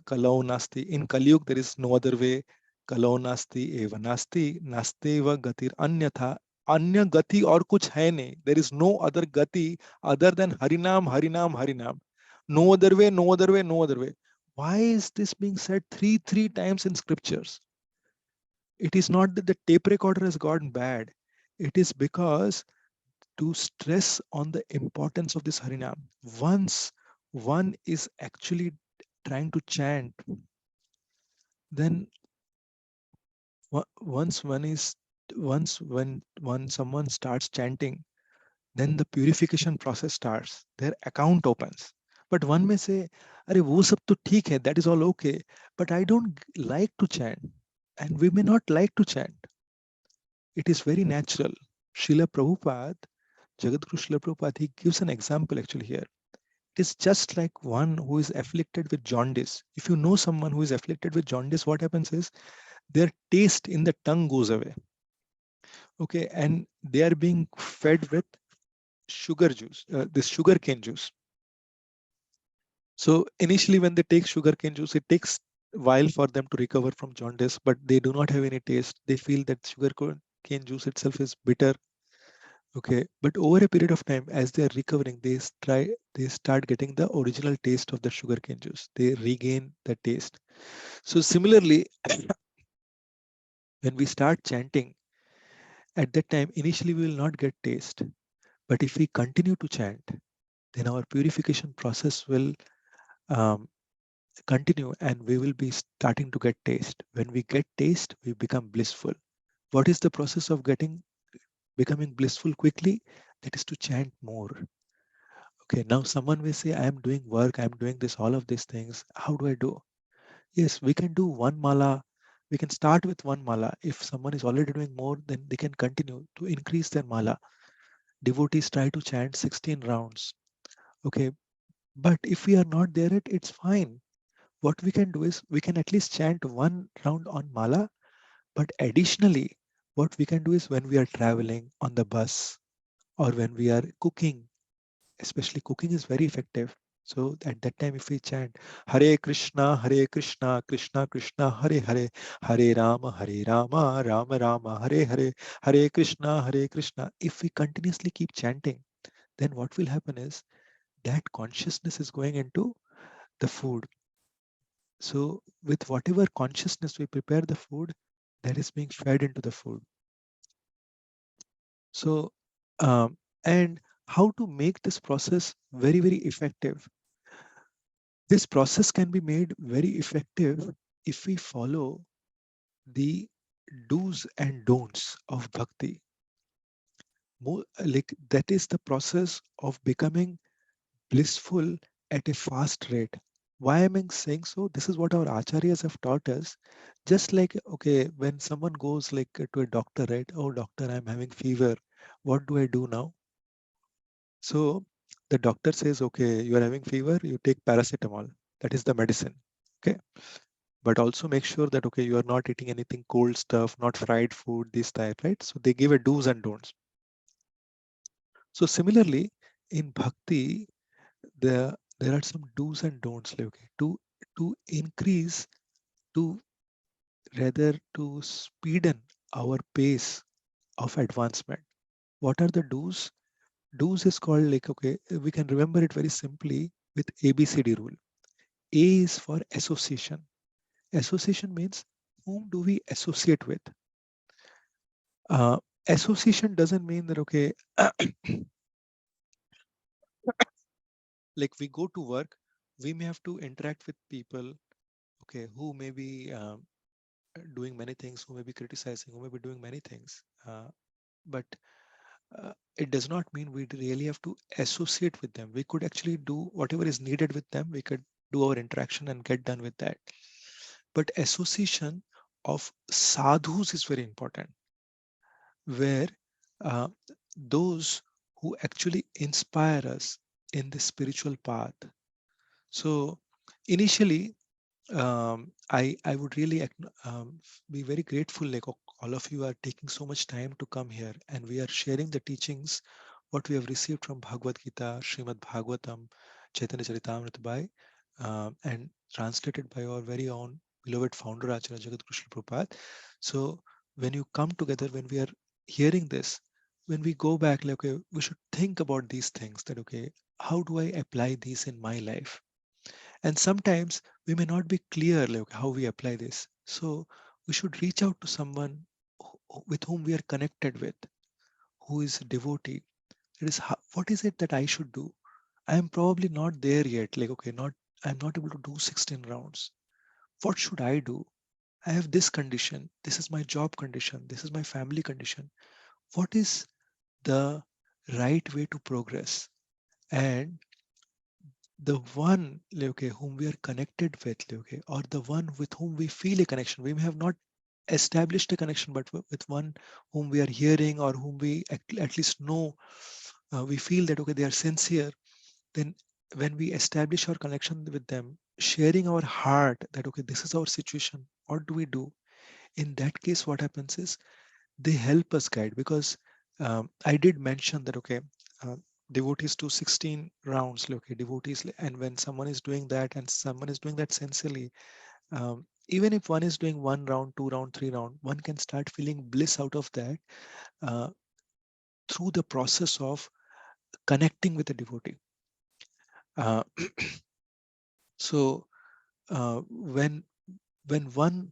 Kalau nasti. In Kaliyug, there is no other way. Kalau nasti eva nasti. Nasteva gatir anyatha. Anya gati और कुछ है नहीं. There is no other gati other than Harinam, Harinam, Harinam. No other way, no other way, no other way. Why is this being said three times in scriptures? It is not that the tape recorder has gotten bad. It is because to stress on the importance of this Harinam. Once one is actually trying to chant, then once one is once when someone starts chanting, then the purification process starts. Their account opens. But one may say, "अरे वो सब तो ठीक है, that is all okay, but I don't like to chant," and we may not like to chant. It is very natural. Srila Prabhupada, Jagadguru Srila Prabhupada, he gives an example actually here. It is just like one who is afflicted with jaundice. If you know someone who is afflicted with jaundice, what happens is their taste in the tongue goes away. Okay, and they are being fed with sugar juice, this sugar cane juice. So initially, when they take sugar cane juice, it takes a while for them to recover from jaundice, but they do not have any taste. They feel that sugar cane juice itself is bitter. Okay, but over a period of time, as they are recovering, they start getting the original taste of the sugarcane juice. They regain the taste. So similarly, when we start chanting, at that time, initially we will not get taste. But if we continue to chant, then our purification process will um, continue and we will be starting to get taste. When we get taste, we become blissful. What is the process of becoming blissful quickly? That is to chant more. Okay, now someone will say, I am doing work, I am doing this, all of these things. How do I do? Yes, we can do one mala. We can start with one mala. If someone is already doing more, then they can continue to increase their mala. Devotees try to chant 16 rounds. Okay, but if we are not there yet, it's fine. What we can do is we can at least chant one round on mala, but additionally, what we can do is when we are traveling on the bus or when we are cooking, especially cooking is very effective. So at that time, if we chant Hare Krishna, Krishna Krishna, Hare Hare, Hare Rama, Rama Rama, Hare Hare, Hare Krishna, if we continuously keep chanting, then what will happen is that consciousness is going into the food. So with whatever consciousness we prepare the food, that is being fed into the food. So, and how to make this process very, very effective? This process can be made very effective if we follow the do's and don'ts of bhakti. Like that is the process of becoming blissful at a fast rate. Why am I saying so? This is what our acharyas have taught us. Just like, okay, when someone goes like to a doctor, right? Oh, doctor, I'm having fever. What do I do now? So the doctor says, okay, you are having fever, you take paracetamol. That is the medicine. Okay. But also make sure that, okay, you are not eating anything cold stuff, not fried food, this type, right? So they give a do's and don'ts. So similarly, in bhakti, there are some do's and don'ts, like, okay, to increase, to rather to speeden our pace of advancement. What are the do's? Do's is called like, okay, we can remember it very simply with ABCD rule. A is for association. Association means whom do we associate with? Uh, Association doesn't mean that, okay, like we go to work, we may have to interact with people, okay, who may be doing many things, who may be criticizing, who may be doing many things. But it does not mean we really have to associate with them. We could actually do whatever is needed with them. We could do our interaction and get done with that. But association of sadhus is very important, where uh, those who actually inspire us in the spiritual path. So initially, I would really be very grateful. Like all of you are taking so much time to come here, and we are sharing the teachings what we have received from Bhagavad Gita, Srimad Bhagavatam, Chaitanya Charitamrita by and translated by our very own beloved founder Acharya Jagat Krishna Prabhupada. So when you come together, when we are hearing this, when we go back, like, okay, we should think about these things. That, okay, how do I apply these in my life? And sometimes we may not be clear like how we apply this. So we should reach out to someone with whom we are connected with, who is a devotee. It is what is it that I should do? I am probably not there yet. Like, okay, not I'm not able to do 16 rounds. What should I do? I have this condition. This is my job condition. This is my family condition. What is the right way to progress? And the one, like, okay, whom we are connected with, like, okay, or the one with whom we feel a connection. We may have not established a connection, but with one whom we are hearing or whom we at least know, we feel that, okay, they are sincere. Then when we establish our connection with them, sharing our heart that, okay, this is our situation, what do we do? In that case, what happens is they help us guide, because I did mention that, okay, uh, devotees do 16 rounds, okay, devotees, and when someone is doing that and someone is doing that sincerely, even if one is doing 1 round, 2 round, 3 round, one can start feeling bliss out of that. uh, through the process of connecting with the devotee. Uh, so when one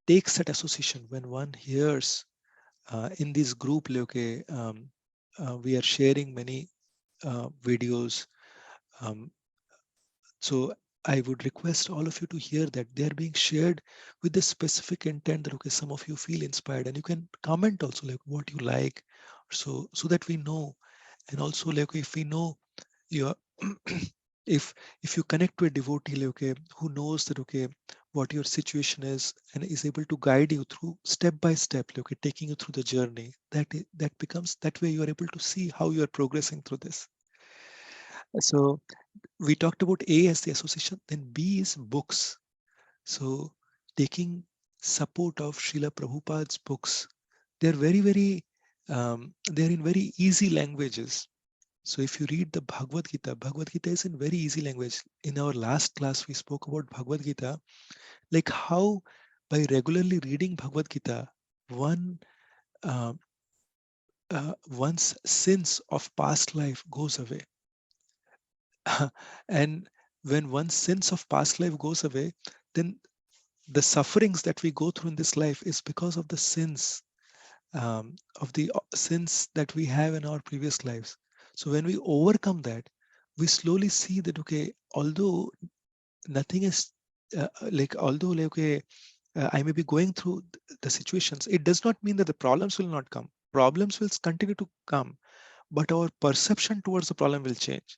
takes that association, when one hears in this group, okay, we are sharing many videos. Um, so I would request all of you to hear that they are being shared with the specific intent that okay, some of you feel inspired, and you can comment also like what you like, so that we know, and also like if we know you are if you connect to a devotee like, okay, who knows that okay what your situation is and is able to guide you through step by step like, okay, taking you through the journey, that becomes that way you are able to see how you are progressing through this. So we talked about A as the association, then B is books. So taking support of Srila Prabhupada's books, they're very they're in very easy languages. So if you read the Bhagavad Gita is in very easy language. In our last class, we spoke about Bhagavad Gita, like how by regularly reading Bhagavad Gita, one uh, one's sins of past life goes away. And when one's sense of past life goes away, then the sufferings that we go through in this life is because of the sins, of the sins that we have in our previous lives. So when we overcome that, we slowly see that okay, although nothing is like although like okay, I may be going through the situations, it does not mean that the problems will not come. Problems will continue to come, but our perception towards the problem will change.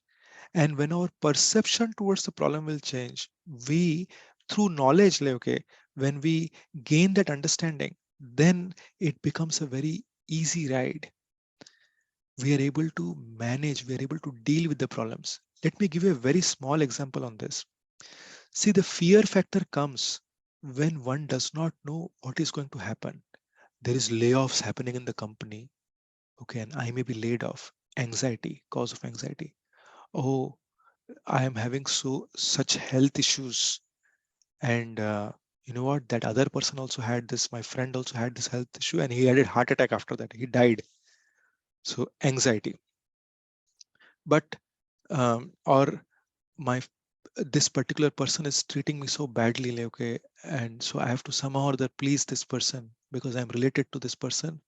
And when our perception towards the problem will change, we, through knowledge, like, okay, when we gain that understanding, then it becomes a very easy ride. We are able to manage, we are able to deal with the problems. Let me give you a very small example on this. See, the fear factor comes when one does not know what is going to happen. There is layoffs happening in the company. Okay, and I may be laid off. Anxiety, cause of anxiety. Oh, I am having such health issues, and you know what? That other person also had this. My friend also had this health issue, and he had a heart attack after that. He died. So anxiety. But or my this particular person is treating me so badly, like, okay, and so I have to somehow or other please this person because I'm related to this person,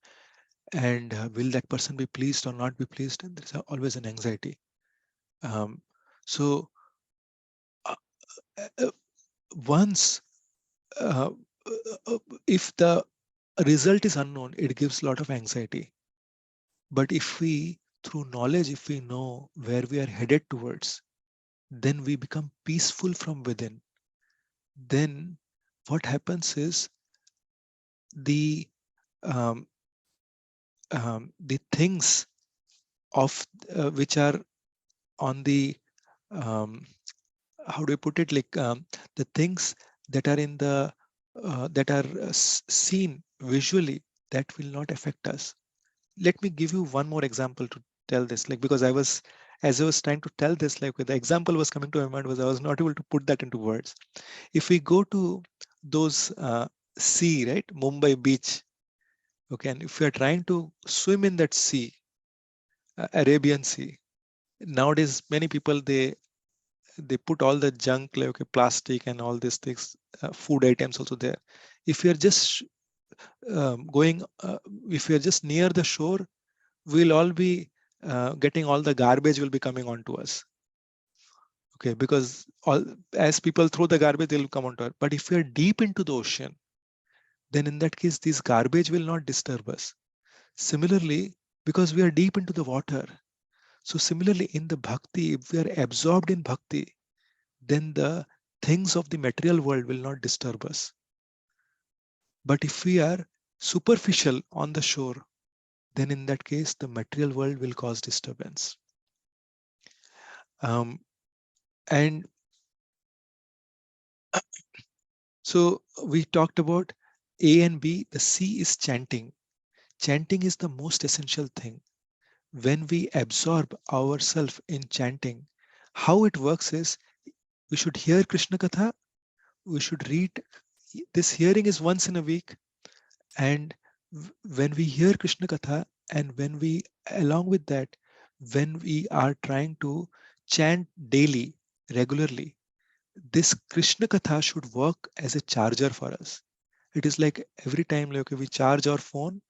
and will that person be pleased or not be pleased? And there's always an anxiety. Um, so uh, uh, once uh, if the result is unknown, it gives a lot of anxiety. But if we, through knowledge, if we know where we are headed towards, then we become peaceful from within. Then what happens is the um, the things of which are on the um, how do I put it, like the things that are in the that are seen visually, that will not affect us. Let me give you one more example to tell this, like because I was, as I was trying to tell this, like the example was coming to my mind was I was not able to put that into words. If we go to those sea, right, Mumbai beach, okay, and if we are trying to swim in that sea, Arabian Sea, nowadays many people they put all the junk like okay, plastic and all these things, food items also there. If we are just going, if we are just near the shore, we'll all be getting all the garbage will be coming onto us. Okay, because all as people throw the garbage, they'll come onto us. But if we are deep into the ocean, then in that case, this garbage will not disturb us. Similarly, because we are deep into the water, so similarly in the bhakti, if we are absorbed in bhakti, then the things of the material world will not disturb us. But if we are superficial on the shore, then in that case, the material world will cause disturbance. Um, and so we talked about A and B. The C is chanting. Chanting is the most essential thing. When we absorb ourselves in chanting, how it works is we should hear Krishna Katha, we should read. This hearing is once in a week, and when we hear Krishna Katha, And when we, along with that, when we are trying to chant daily, regularly, this Krishna Katha should work as a charger for us. It is like every time like, okay, we charge our phone,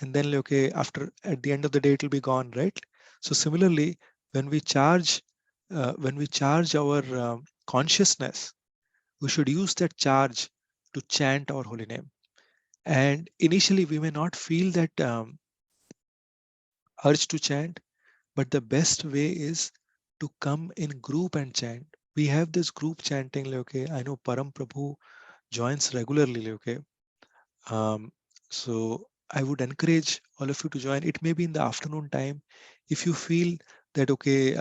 and then like, okay, after at the end of the day it will be gone, right? So similarly, when we charge, our consciousness, we should use that charge to chant our holy name. And initially, we may not feel that urge to chant, but the best way is to come in group and chant. We have this group chanting, like, okay, I know Param Prabhu joins regularly, like, okay. Um, so I would encourage all of you to join. It may be in the afternoon time. If you feel that, okay,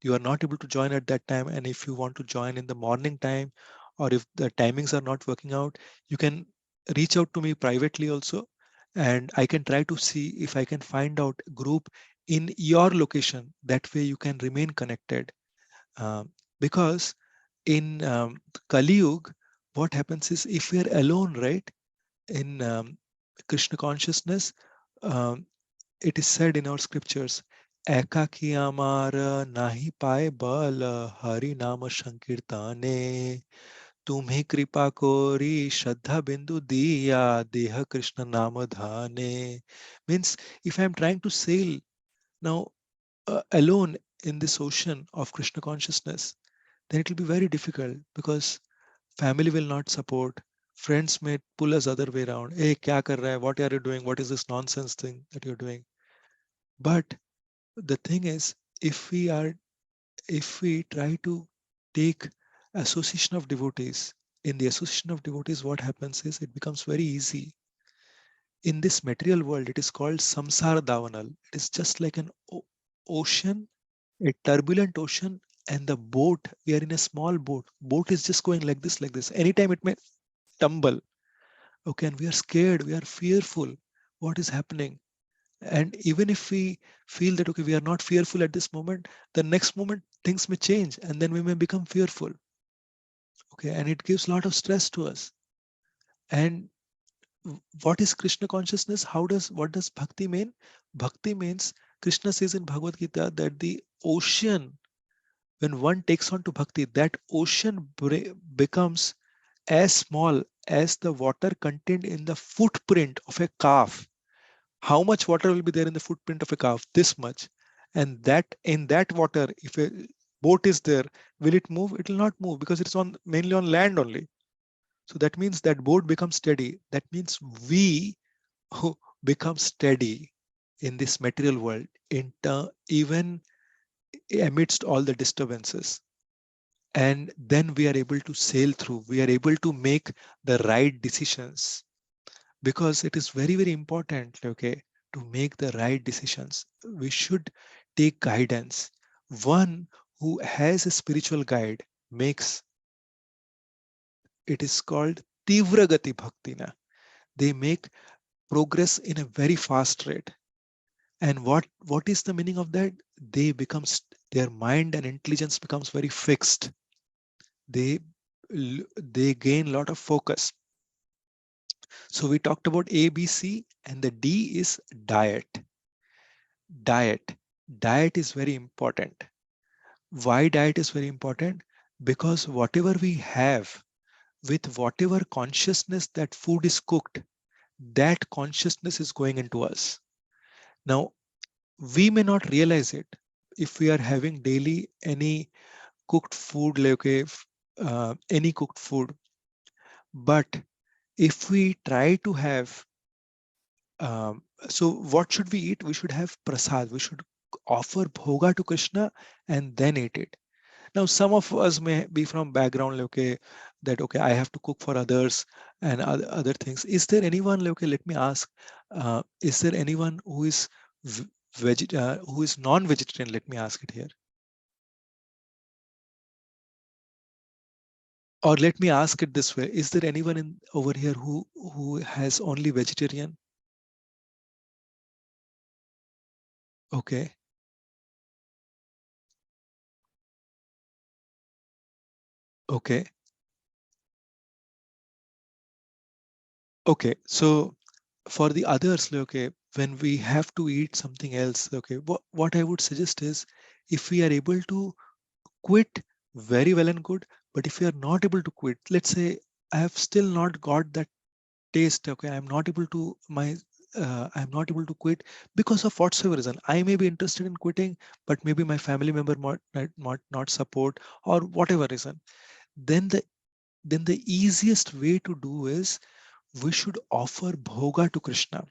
you are not able to join at that time, and if you want to join in the morning time, or if the timings are not working out, you can reach out to me privately also, and I can try to see if I can find out a group in your location. That way you can remain connected. Because in Kali Yuga, what happens is if we are alone, right? In Krishna consciousness, um, it is said in our scriptures, Ekaki amara nahi paye bal hari nama sankirtane तुम्ही कृपा कोरी श्रद्धा bindu diya deha Krishna nama dhane. Means if I am trying to sail now alone in this ocean of Krishna consciousness, then it will be very difficult because family will not support, friends may pull us other way around. Hey, kya kar raha hai? What are you doing? What is this nonsense thing that you're doing? But the thing is, if we are, if we try to take association of devotees, in the association of devotees, what happens is it becomes very easy. In this material world, it is called samsara davanal. It is just like an ocean, a turbulent ocean, and the boat. We are in a small boat. Boat is just going like this, like this. Anytime it may tumble. Okay, and we are scared, we are fearful. What is happening? And even if we feel that okay, we are not fearful at this moment, the next moment things may change, and then we may become fearful. Okay, and it gives a lot of stress to us. And what is Krishna consciousness? What does bhakti mean? Bhakti means, Krishna says in Bhagavad Gita that the ocean, when one takes on to bhakti, that ocean becomes as small as the water contained in the footprint of a calf. How much water will be there in the footprint of a calf? This much. And that in that water, if a boat is there, will it move? It will not move because it's on mainly on land only. So that means that boat becomes steady. That means we who become steady in this material world, even amidst all the disturbances. And then we are able to sail through. We are able to make the right decisions, because it is very, very important, okay, to make the right decisions. We should take guidance. One who has a spiritual guide makes, it is called Tivra Gati Bhaktina. They make progress in a very fast rate. And what is the meaning of that? They becomes, their mind and intelligence becomes very fixed. They they gain a lot of focus. So we talked about A, B, C, and the D is diet. Diet. Diet is very important. Why diet is very important? Because whatever we have, with whatever consciousness that food is cooked, that consciousness is going into us. Now, we may not realize it if we are having daily any cooked food, like okay, any cooked food. But if we try to have, so what should we eat? We should have prasad. We should offer bhoga to Krishna and then eat it. Now, some of us may be from background, like, okay, that okay, I have to cook for others and other things. Is there anyone, like, okay, let me ask, is there anyone who is who is non-vegetarian? Let me ask it here. Or let me ask it this way: is there anyone in over here who has only vegetarian? Okay, okay, okay. So for the others, okay, when we have to eat something else, okay, what I would suggest is, if we are able to quit, very well and good. But if we are not able to quit, let's say I have still not got that taste, okay, I'm not able to I'm not able to quit because of whatsoever reason. I may be interested in quitting, but maybe my family member might not support, or whatever reason. Then the easiest way to do is, we should offer bhoga to Krishna.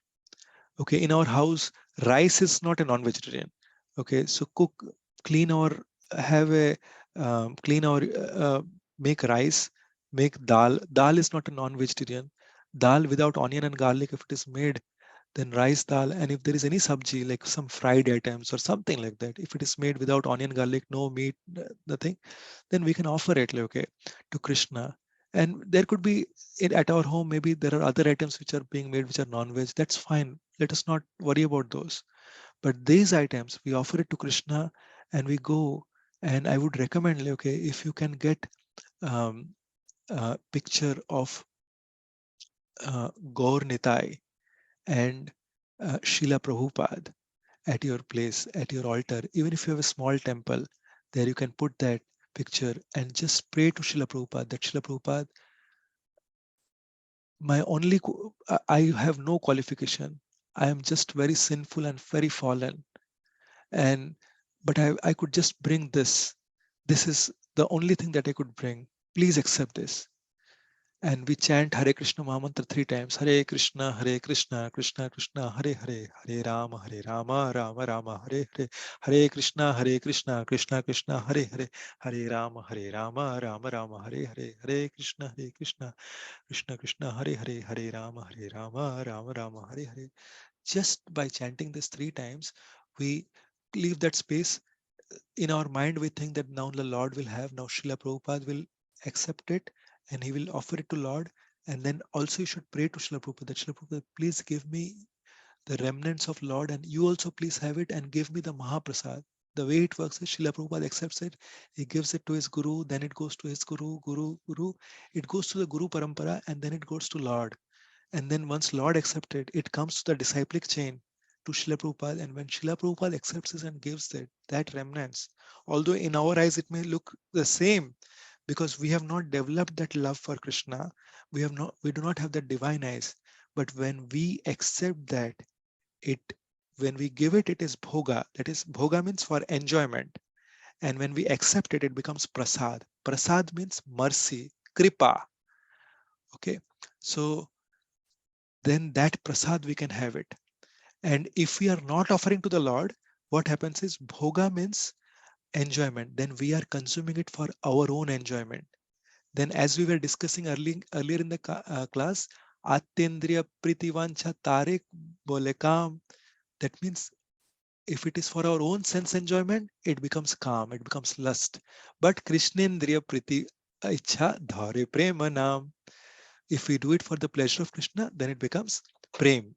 Okay, in our house, rice is not a non-vegetarian. Okay, so cook, clean or have a clean or make rice, make dal. Dal is not a non-vegetarian. Dal without onion and garlic, if it is made, then rice dal. And if there is any sabji, like some fried items or something like that, if it is made without onion, garlic, no meat, nothing, then we can offer it, like, okay, to Krishna. And there could be at our home, maybe there are other items which are being made which are non-veg. That's fine. Let us not worry about those. But these items, we offer it to Krishna, and we go. And I would recommend, like, okay, if you can get um, a picture of Gaur Nitai and Srila Prabhupada at your place, at your altar, even if you have a small temple, there you can put that picture and just pray to Srila Prabhupada that, Srila Prabhupada, my only, I have no qualification. I am just very sinful and very fallen. And but I could just bring this. This is the only thing that I could bring. Please accept this. And we chant Hare Krishna Mahamantra 3 times. Hare Krishna, Krishna Krishna, Hare Rama, Rama Hare Hare, Hare Krishna, Krishna Krishna, Hare Rama, Rama Hare Krishna, Krishna Krishna, Hare Rama, Hare. Just by chanting this 3 times, we leave that space. In our mind, we think that now the Lord will have, now Srila Prabhupada will accept it, and he will offer it to Lord. And then also you should pray to Srila Prabhupada that, Srila Prabhupada, please give me the remnants of Lord, and you also please have it and give me the Mahaprasad. The way it works is, Srila Prabhupada accepts it, he gives it to his Guru, then it goes to his Guru, it goes to the Guru Parampara, and then it goes to Lord. And then once Lord accepted, it comes to the disciplic chain to Srila Prabhupada. And when Srila Prabhupada accepts it and gives it, that remnants, although in our eyes it may look the same, because we have not developed that love for Krishna, we do not have that divine eyes. But when we accept that, it when we give it, it is bhoga. That is, bhoga means for enjoyment. And when we accept it, it becomes prasad. Prasad means mercy, kripa. Okay. So then that prasad we can have it. And if we are not offering to the Lord, what happens is, bhoga means enjoyment. Then we are consuming it for our own enjoyment. Then, as we were discussing earlier in the class, Atendriya Pritivancha Tarik Bolekam. That means if it is for our own sense enjoyment, it becomes calm, it becomes lust. But Krishnendriya Priti Icha Dhare Prema Nam. If we do it for the pleasure of Krishna, then it becomes prem.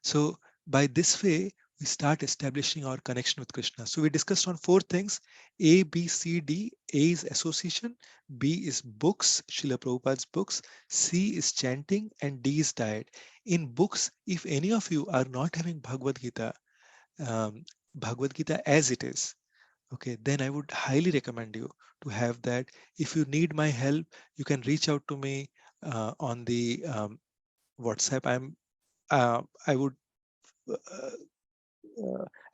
So by this way, we start establishing our connection with Krishna. So we discussed on 4 things: A, B, C, D. A is association, B is books, Srila Prabhupada's books, C is chanting, and D is diet. In books, if any of you are not having um, Bhagavad Gita as it is, okay, then I would highly recommend you to have that. If you need my help, you can reach out to me on the WhatsApp. I would uh,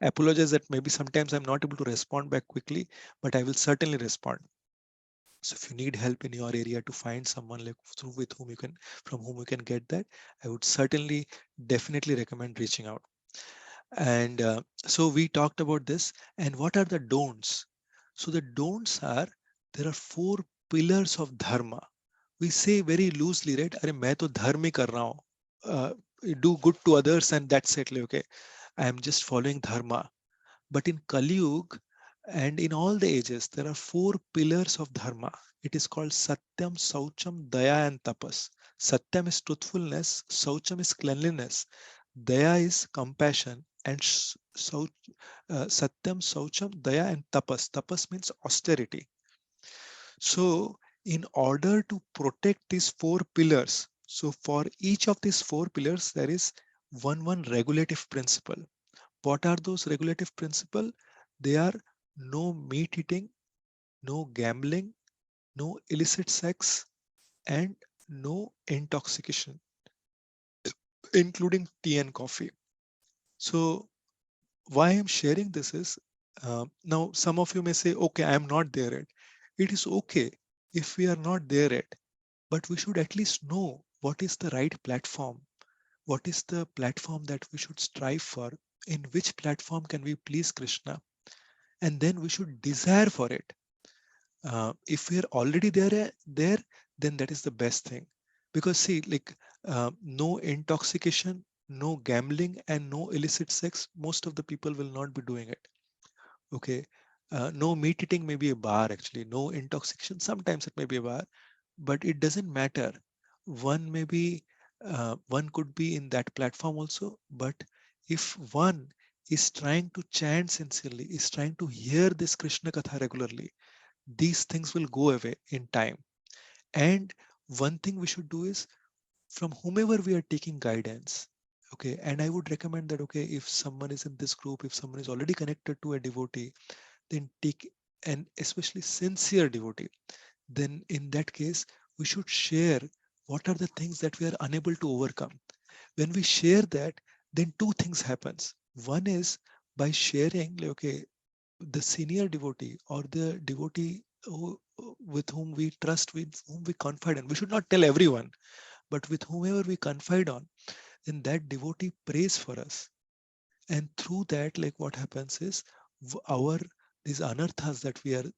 apologize that maybe sometimes I'm not able to respond back quickly, but I will certainly respond. So if you need help in your area to find someone like with whom you can, from whom you can get that, I would certainly definitely recommend reaching out. And so we talked about this. And what are the don'ts? So the don'ts are, there are 4 pillars of dharma. We say very loosely, right? अरे मैं तो धर्म ही कर रहा हूँ. Do good to others and that's it. Okay, I am just following dharma. But in Kali Yuga and in all the ages, there are 4 pillars of dharma. It is called Satyam, Saucham, Daya, and Tapas. Satyam is truthfulness, Saucham is cleanliness, Daya is compassion, and Satyam, Saucham, Daya, and Tapas. Tapas means austerity. So, in order to protect these 4 pillars, So for each of these four pillars, there is one regulative principle. What are those regulative principle? They are no meat eating, no gambling, no illicit sex, and no intoxication, including tea and coffee. So why I'm sharing this is, now some of you may say, okay, I'm not there yet. It is okay if we are not there yet, but we should at least know what is the right platform. What is the platform that we should strive for? In which platform can we please Krishna? And then we should desire for it. If we are already there, then that is the best thing. Because see, like no intoxication, no gambling, and no illicit sex, most of the people will not be doing it. Okay. No meat eating may be a bar actually. No intoxication, sometimes it may be a bar, but it doesn't matter. One may be, one could be in that platform also, but if one is trying to chant sincerely, is trying to hear this Krishna Katha regularly, these things will go away in time. And one thing we should do is, from whomever we are taking guidance, okay, and I would recommend that, okay, if someone is in this group, if someone is already connected to a devotee, then take an especially sincere devotee, then in that case we should share what are the things that we are unable to overcome. When we share that, then two things happens. One is, by sharing, like, okay, the senior devotee or the devotee with whom we trust, with whom we confide in, we should not tell everyone, but with whomever we confide on, then that devotee prays for us. And through that, like, what happens is, our these anarthas that we are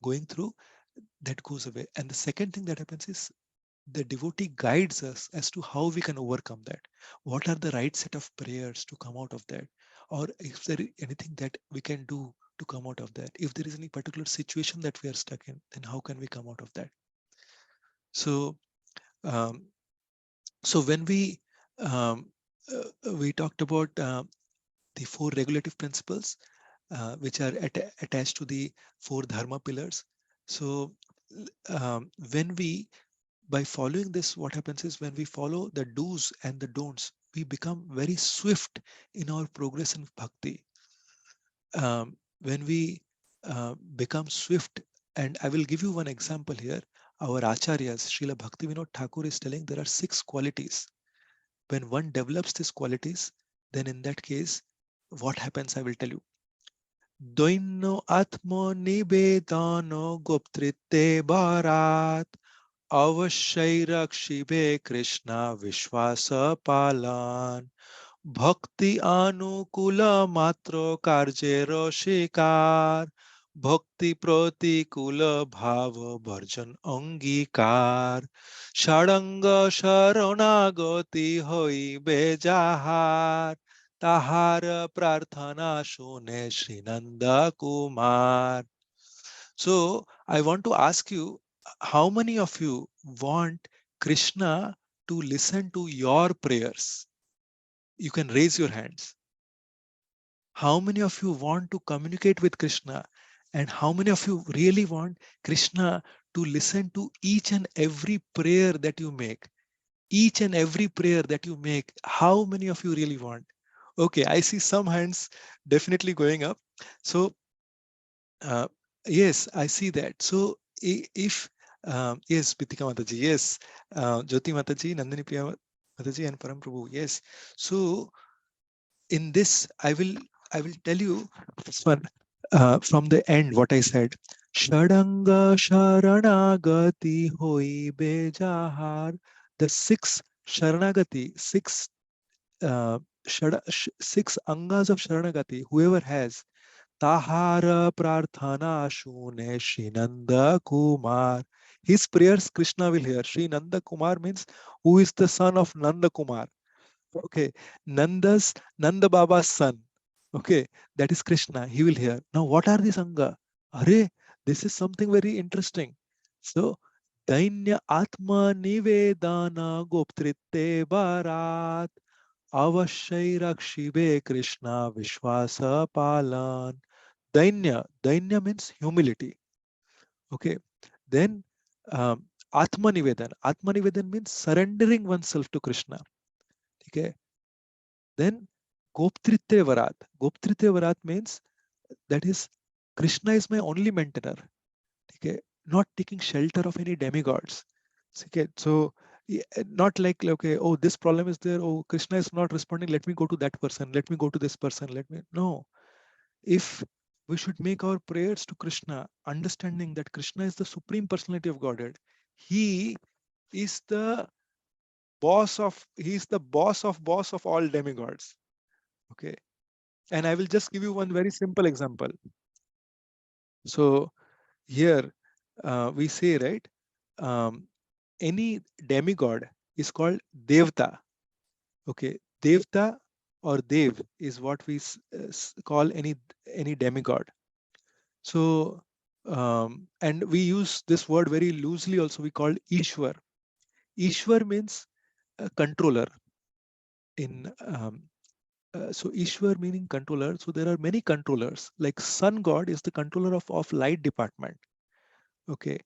going through, that goes away. And the second thing that happens is, the devotee guides us as to how we can overcome that. What are the right set of prayers to come out of that? Or if there is anything that we can do to come out of that. If there is any particular situation that we are stuck in, then how can we come out of that? So, um, so when we talked about the four regulative principles, which are attached to the four dharma pillars. So, when we by following this, what happens is, when we follow the do's and the don'ts, we become very swift in our progress in bhakti. When we become swift, and I will give you one example here. Our acharyas, Srila Bhaktivinoda Thakur, is telling there are 6 qualities. When one develops these qualities, then in that case, what happens, I will tell you. Doino atmo nivedano goptritte barat अवश्य रक्षिबे कृष्णा विश्वास पालान भक्ति अनुकूल मात्र कार्य रसिकार भक्ति प्रतिकूल भाव version अंगीकार षडंग शरणागति হইবে যাহার তাহার প্রার্থনা শুনে Shri Nand Kumar. So I want to ask you, how many of you want Krishna to listen to your prayers? You can raise your hands. How many of you want to communicate with Krishna? And how many of you really want Krishna to listen to each and every prayer that you make? Each and every prayer that you make, how many of you really want? Okay, I see some hands definitely going up. So Uh, yes, I see that. So if yes, Bitika Mataji, yes, Jyoti Mataji, Nandini Priya Mataji, and Param Prabhu, yes. So in this, I will tell you this one from the end. What I said, Shadanga Sharanagati Hoibe Jahar. The six Sharanagati, six angas of Sharanagati. Whoever has. Tahara Prarthana Shune Sri Nanda Kumar. His prayers Krishna will hear. Sri Nanda Kumar means who is the son of Nanda Kumar. Okay. Nanda Baba's son. Okay. That is Krishna. He will hear. Now what are these Anga? Are, this is something very interesting. So Dainya Atma Nivedana Goptritte Bharat Avashai Rakshibe Krishna Vishwasa Palan. Dainya. Dainya means humility. Okay. Then Atmanivedan. Atmanivedan means surrendering oneself to Krishna. Okay. Then Goptritya Varat. Goptritya Varat means that is Krishna is my only maintainer. Okay. Not taking shelter of any demigods. Okay. So not like, okay, oh, this problem is there. Oh, Krishna is not responding. Let me go to that person. Let me go to this person. No. If we should make our prayers to Krishna, understanding that Krishna is the supreme personality of Godhead. He is the boss of all demigods. Okay. And I will just give you one very simple example. So here we say, right, any demigod is called Devta. Okay. Devta or Dev is what we call any demigod. So and we use this word very loosely also. We call Ishwar. Ishwar means controller. In so Ishwar meaning controller. So there are many controllers. Like sun god is the controller of light department. Okay.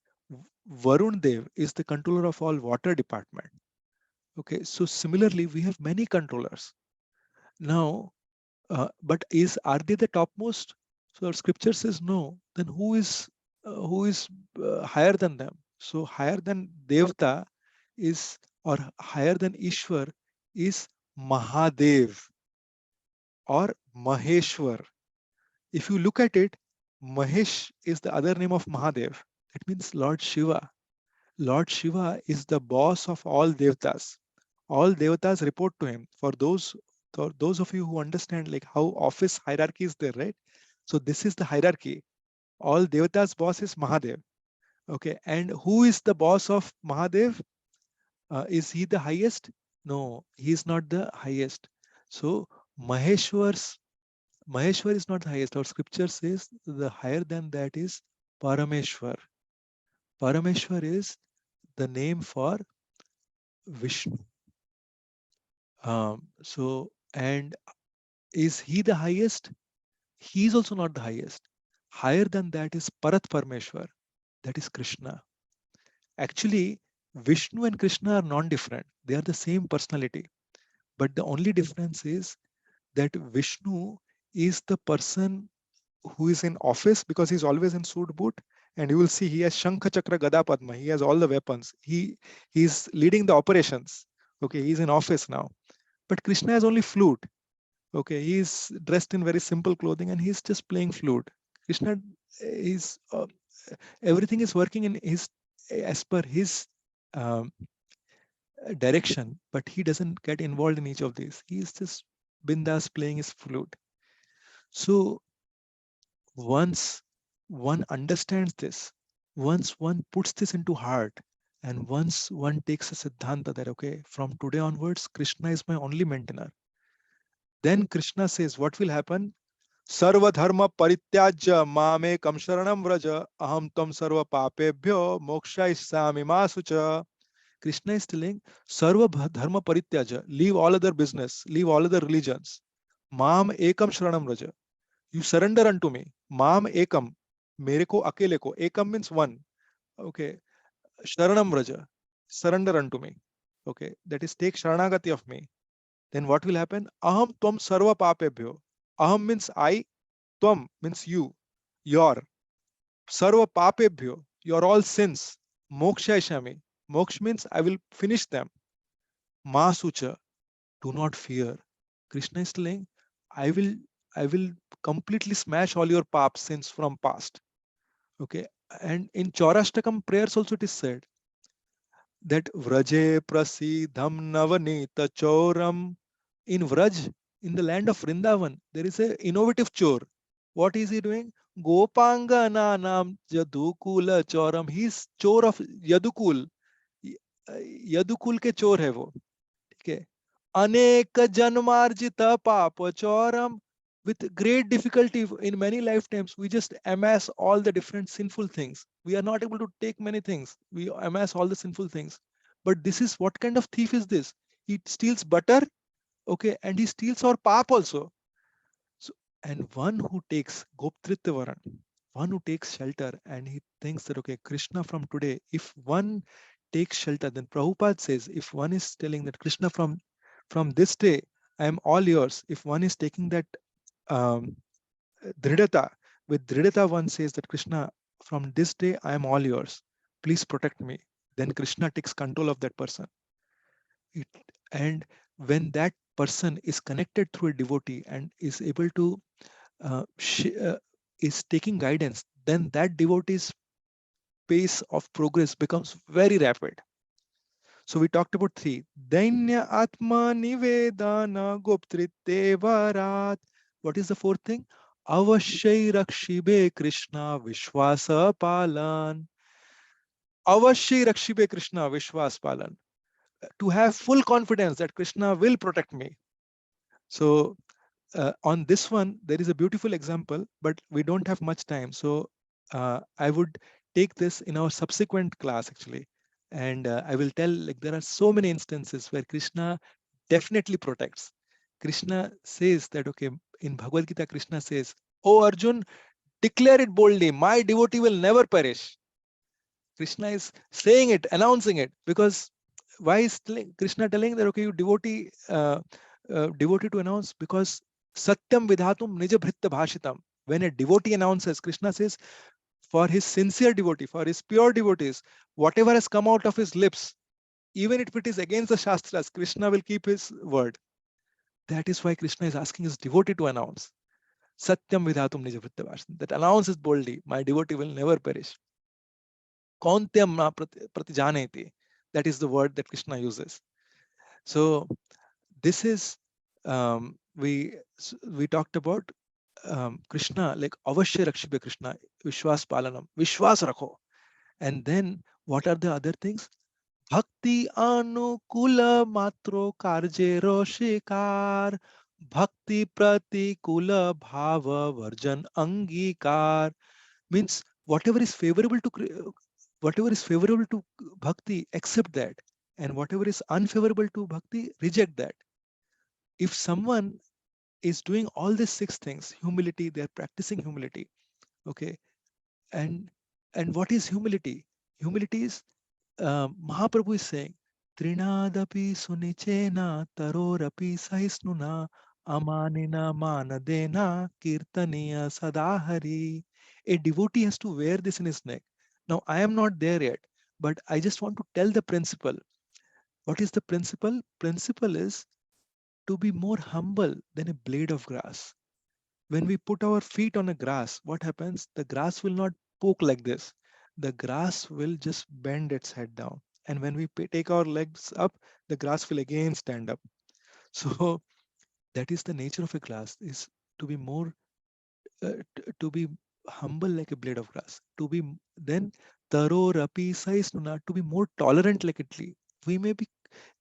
Varun Dev is the controller of all water department. Okay. So similarly, we have many controllers. Now, but are they the topmost? So our scripture says no. Then who is higher than them? So higher than Devta is, or higher than Ishwar is Mahadev or Maheshwar. If you look at it, Mahesh is the other name of Mahadev. That means Lord Shiva. Lord Shiva is the boss of all Devtas. All Devatas report to him. For those of you who understand like how office hierarchy is there, right? So this is the hierarchy. All Devatas boss is Mahadev. Okay, and who is the boss of Mahadev? Is he the highest? No, he is not the highest. So Maheshwar is not the highest. Our scripture says the higher than that is Parameshwar. Parameshwar is the name for Vishnu. And is he the highest? He is also not the highest. Higher than that is Parat Parameshwar. That is Krishna. Actually, Vishnu and Krishna are non-different. They are the same personality. But the only difference is that Vishnu is the person who is in office because he's always in suit boot, and you will see he has Shankha Chakra Gada Padma. He has all the weapons. He's leading the operations. Okay, he's in office now. But Krishna has only flute. Okay, he's dressed in very simple clothing and he's just playing flute. Krishna is everything is working in his as per his um, direction, but he doesn't get involved in each of these. He's just bindas playing his flute. So once one understands this, once one puts this into heart, and once one takes a siddhanta that, okay, from today onwards, Krishna is my only maintainer, then Krishna says, what will happen? Sarva dharma parityajya mamekam sharanam vraja aham tam sarva papebhyo mokshayisami masucha. Krishna is telling, Sarva dharma parityaja, leave all other business, leave all other religions. Mam ekam sharanam vraja. You surrender unto me. Mam ekam. Mere ko akele ko. Ekam means one. Okay. Sharanam vraja. Surrender unto me. Okay. That is, take sharanagati of me. Then what will happen? Aham tvam sarva papebhyo. Aham means I. Tvam means you. Your. Sarva papebhyo. Your all sins. Moksha shami. Moksha means I will finish them. Ma sucha. Do not fear. Krishna is telling, I will I will completely smash all your pap sins from past. Okay. And in Chaurashtakam prayers also it is said that Vraje prasidham navanita choram. In Vraj, in the land of Vrindavan, there is a innovative chore. What is he doing? Gopangana nam Yadukula choram. He's chore of Yadukul. Yadukul ke chore hai wo. Okay. Anek janmarjita papachoram. With great difficulty in many lifetimes, we just amass all the different sinful things. We are not able to take many things. We amass all the sinful things. But this is, what kind of thief is this? He steals butter, okay, and he steals our pap also. So, and one who takes Goptritavaran, one who takes shelter and he thinks that, okay, Krishna from today, if one take shelter. Then Prabhupada says, if one is telling that Krishna, from this day, I am all yours. If one is taking that um, dridata, with dridata, one says that Krishna, from this day, I am all yours. Please protect me. Then Krishna takes control of that person. It, and when that person is connected through a devotee and is able to is taking guidance, then that devotee's pace of progress becomes very rapid. So we talked about three. Dainya Atma Nivedana Goptritevarat. What is the fourth thing? Avashay Rakshibe Krishna Vishwasa Palan. Avashay Rakshibe Krishna Vishwas Palan. To have full confidence that Krishna will protect me. So on this one, there is a beautiful example, but we don't have much time. So I would take this in our subsequent class actually. And I will tell, like, there are so many instances where Krishna definitely protects. Krishna says that, okay, in Bhagavad Gita, Krishna says, "Oh Arjun, declare it boldly, my devotee will never perish." Krishna is saying it, announcing it, because why is Krishna telling that, okay, you devotee to announce? Because Satyam Vidhatum Nija Bhritta Bhashitam. When a devotee announces, Krishna says, for his sincere devotee, for his pure devotees, whatever has come out of his lips, even if it is against the Shastras, Krishna will keep his word. That is why Krishna is asking his devotee to announce. Satyam Vidhatum Nija Bhritta Bhashitam. That announces boldly, my devotee will never perish. Kauntya pratijaneti. That is the word that Krishna uses. So this is we talked about Krishna, like avashya rakshibe Krishna, Vishwas palanam, Vishwas rakho. And then what are the other things? Bhakti anukula matro karje roshikar, Bhakti pratikula bhava varjan angikar. Means whatever is favorable to bhakti, accept that, and whatever is unfavorable to bhakti, reject that. If someone is doing all these six things, humility, they are practicing humility, okay. And and what is humility? Humility is, Mahaprabhu is saying, Trinadapi sunichena tarorapi sahisnuna amanina manadena kirtaniya sadahari. A devotee has to wear this in his neck. Now, I am not there yet, but I just want to tell the principle. What is the principle? Principle is to be more humble than a blade of grass. When we put our feet on a grass, what happens? The grass will not poke like this. The grass will just bend its head down. And when we take our legs up, the grass will again stand up. So that is the nature of a grass, is to be more, to be humble like a blade of grass. To be then thorough, rapi, size, to be more tolerant like a tree. We may be,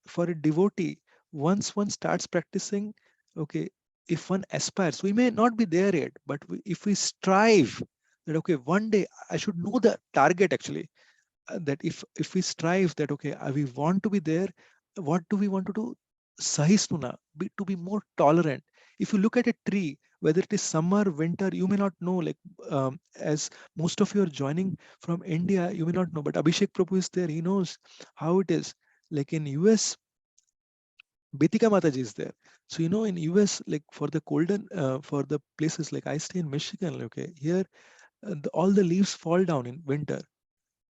for a devotee, once one starts practicing, okay, if one aspires, we may not be there yet, but if we strive that, okay, one day I should know the target actually, that if we strive that, okay, we want to be there, what do we want to do? Sahisnuna, to be more tolerant. If you look at a tree, whether it is summer, winter, you may not know, like, as most of you are joining from India, you may not know, but Abhishek Prabhu is there, he knows how it is. Like in US, Betika Mataji is there. So, in US, like for the colden, for the places, like I stay in Michigan, okay, here all the leaves fall down in winter.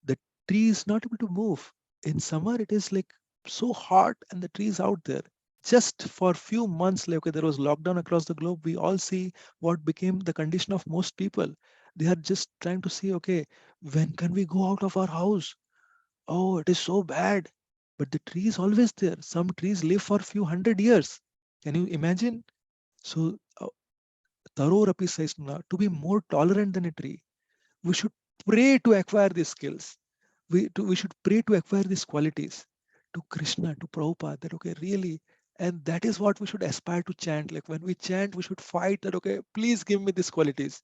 The tree is not able to move. In summer, it is like so hot and the tree is out there. Just for few months, like, okay, there was lockdown across the globe. We all see what became the condition of most people. They are just trying to see, okay, when can we go out of our house? Oh, it is so bad. But the tree is always there. Some trees live for a few hundred years. Can you imagine? So, thorough rapi says, to be more tolerant than a tree, we should pray to acquire these skills. We should pray to acquire these qualities to Krishna, to Prabhupada, that, okay, really, and that is what we should aspire to chant. Like when we chant, we should fight that, okay, please give me these qualities.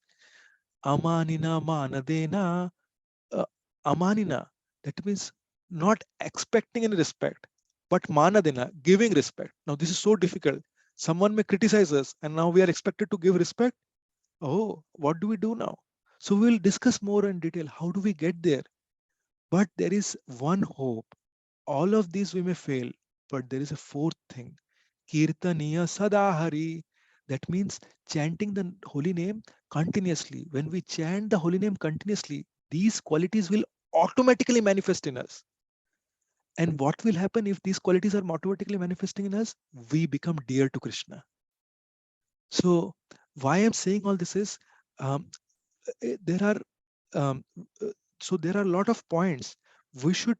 Amanina manadena, uh, amanina, that means not expecting any respect, but manadena, giving respect. Now, this is so difficult. Someone may criticize us, and now we are expected to give respect. Oh, what do we do now? So we'll discuss more in detail. How do we get there? But there is one hope. All of these we may fail, but there is a fourth thing. Kirtaniya Sadahari. That means chanting the holy name continuously. When we chant the holy name continuously, these qualities will automatically manifest in us. And what will happen if these qualities are automatically manifesting in us? We become dear to Krishna. So, why I'm saying all this is um, there are um, so there are a lot of points we should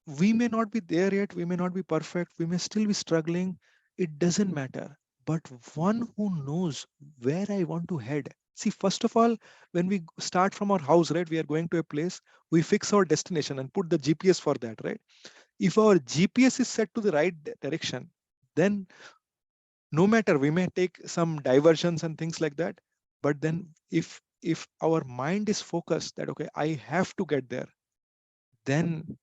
we may not be there yet, we may not be perfect, we may still be struggling. It doesn't matter, but one who knows where I want to head. See, first of all, when we start from our house, right, we are going to a place, we fix our destination and put the GPS for that, right? If our GPS is set to the right direction, then no matter, we may take some diversions and things like that, but then if our mind is focused that okay, I have to get there, then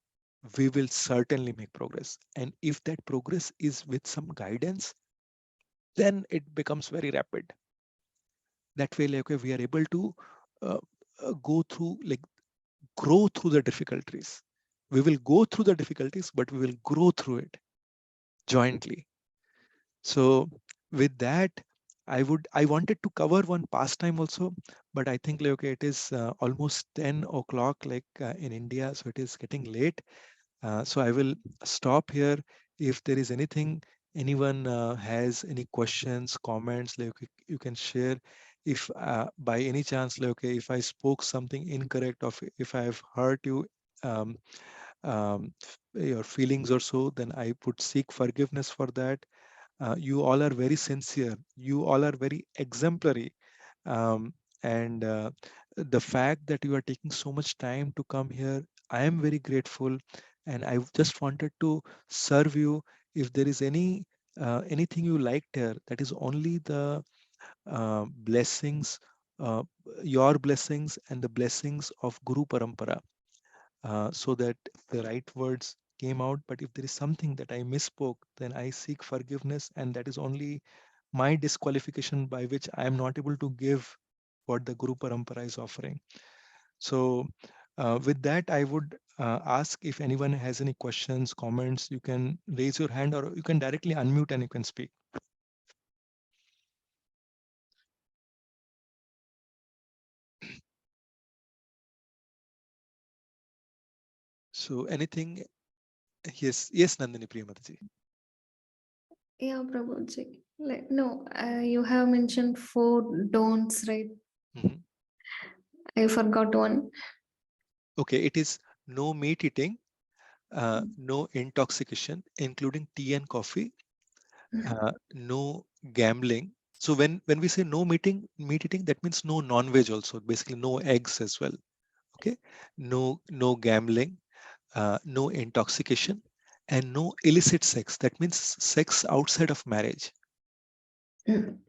we will certainly make progress. And if that progress is with some guidance, then it becomes very rapid. That way, like, okay, we are able to uh, go through, like, grow through the difficulties. We will go through the difficulties, but we will grow through it jointly. So with that, I wanted to cover one pastime also, but I think, like, okay, it is almost 10 o'clock, like, in India, so it is getting late. So I will stop here. If there is anything, anyone has any questions, comments, like, you can share. If by any chance, like, okay, if I spoke something incorrect, or if I have hurt you, um, your feelings or so, then I would seek forgiveness for that. You all are very sincere. You all are very exemplary. Um, and the fact that you are taking so much time to come here, I am very grateful. And I just wanted to serve you. If there is anything you liked here, that is only the blessings, uh, your blessings and the blessings of Guru Parampara, so that the right words came out. But if there is something that I misspoke, then I seek forgiveness, and that is only my disqualification by which I am not able to give what the Guru Parampara is offering. So, with that, I would ask if anyone has any questions, comments. You can raise your hand, or you can directly unmute and you can speak. So, anything? Yes, yes, Nandini Priyamataji. Yeah, Prabhuji. Like, no, you have mentioned four don'ts, right? Mhm. I forgot one. Okay, it is no meat eating, no intoxication, including tea and coffee, no gambling. So when we say no meat eating, that means no non-veg also, basically no eggs as well. Okay, no gambling, no intoxication, and no illicit sex. That means sex outside of marriage. Mm.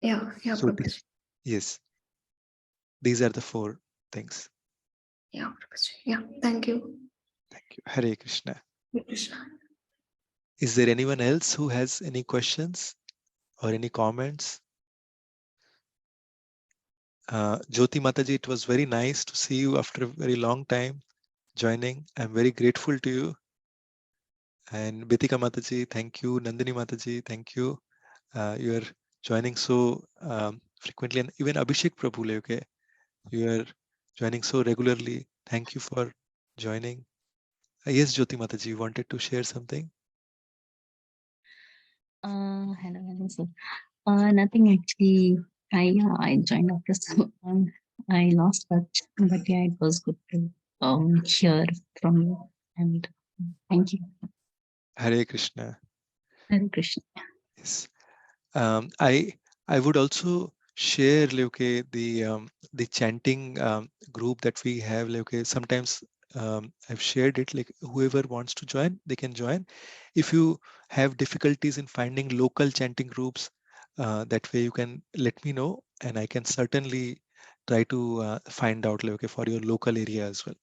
Yeah, So Prabhuji. yes, these are the four things. Yeah, Prabhuji. Yeah, thank you. Thank you. Hare Krishna. Hare Krishna. Is there anyone else who has any questions or any comments? Jyoti Mataji, it was very nice to see you after a very long time joining. I'm very grateful to you. And Bitika Mataji, thank you. Nandini Mataji, thank you. You are joining so frequently. And even Abhishek Prabhu, okay, you are joining so regularly. Thank you for joining. Yes, Jyoti Mataji, you wanted to share something? Hello, sir. Nothing actually. I joined after some. I lost touch, but yeah, it was good to hear from you. And thank you. Hare Krishna. Hare Krishna. Yes. I would also share, okay, the chanting group that we have. Okay, sometimes I've shared it. Like, whoever wants to join, they can join. If you have difficulties in finding local chanting groups, that way you can let me know, and I can certainly try to find out, like, okay, for your local area as well.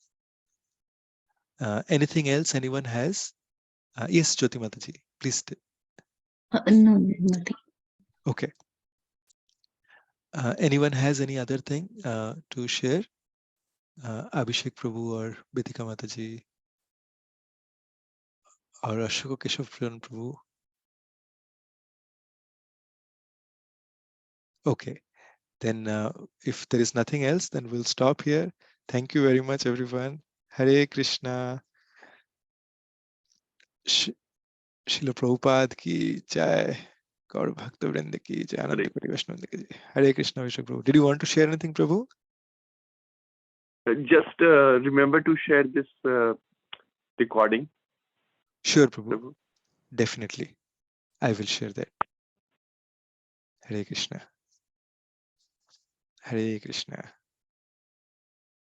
Anything else anyone has? Yes, Jyoti Mataji, please. No, nothing. Okay. Anyone has any other thing to share? Abhishek Prabhu or Bitika Mataji? or Ashok Keshav Priyan Prabhu. Okay, then if there is nothing else, then we'll stop here. Thank you very much, everyone. Hare Krishna. Srila Prabhupada ki jai. Gaur Bhakta Vrinda ki jai. Ananda Koti Vaishnava ki jai. Hare Krishna, Vishnu Prabhu. Did you want to share anything, Prabhu? Just remember to share this recording. Sure, Prabhu. Definitely. I will share that. Hare Krishna. Hare Krishna.